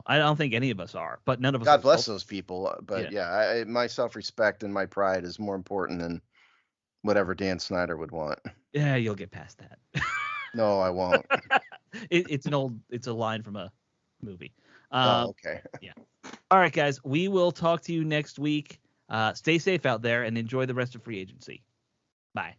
I don't think any of us are, but none of us. God bless those people. But my self-respect and my pride is more important than whatever Dan Snyder would want. Yeah, you'll get past that. No, I won't. It's a line from a movie. Okay. Yeah. All right, guys. We will talk to you next week. Stay safe out there and enjoy the rest of free agency. Bye.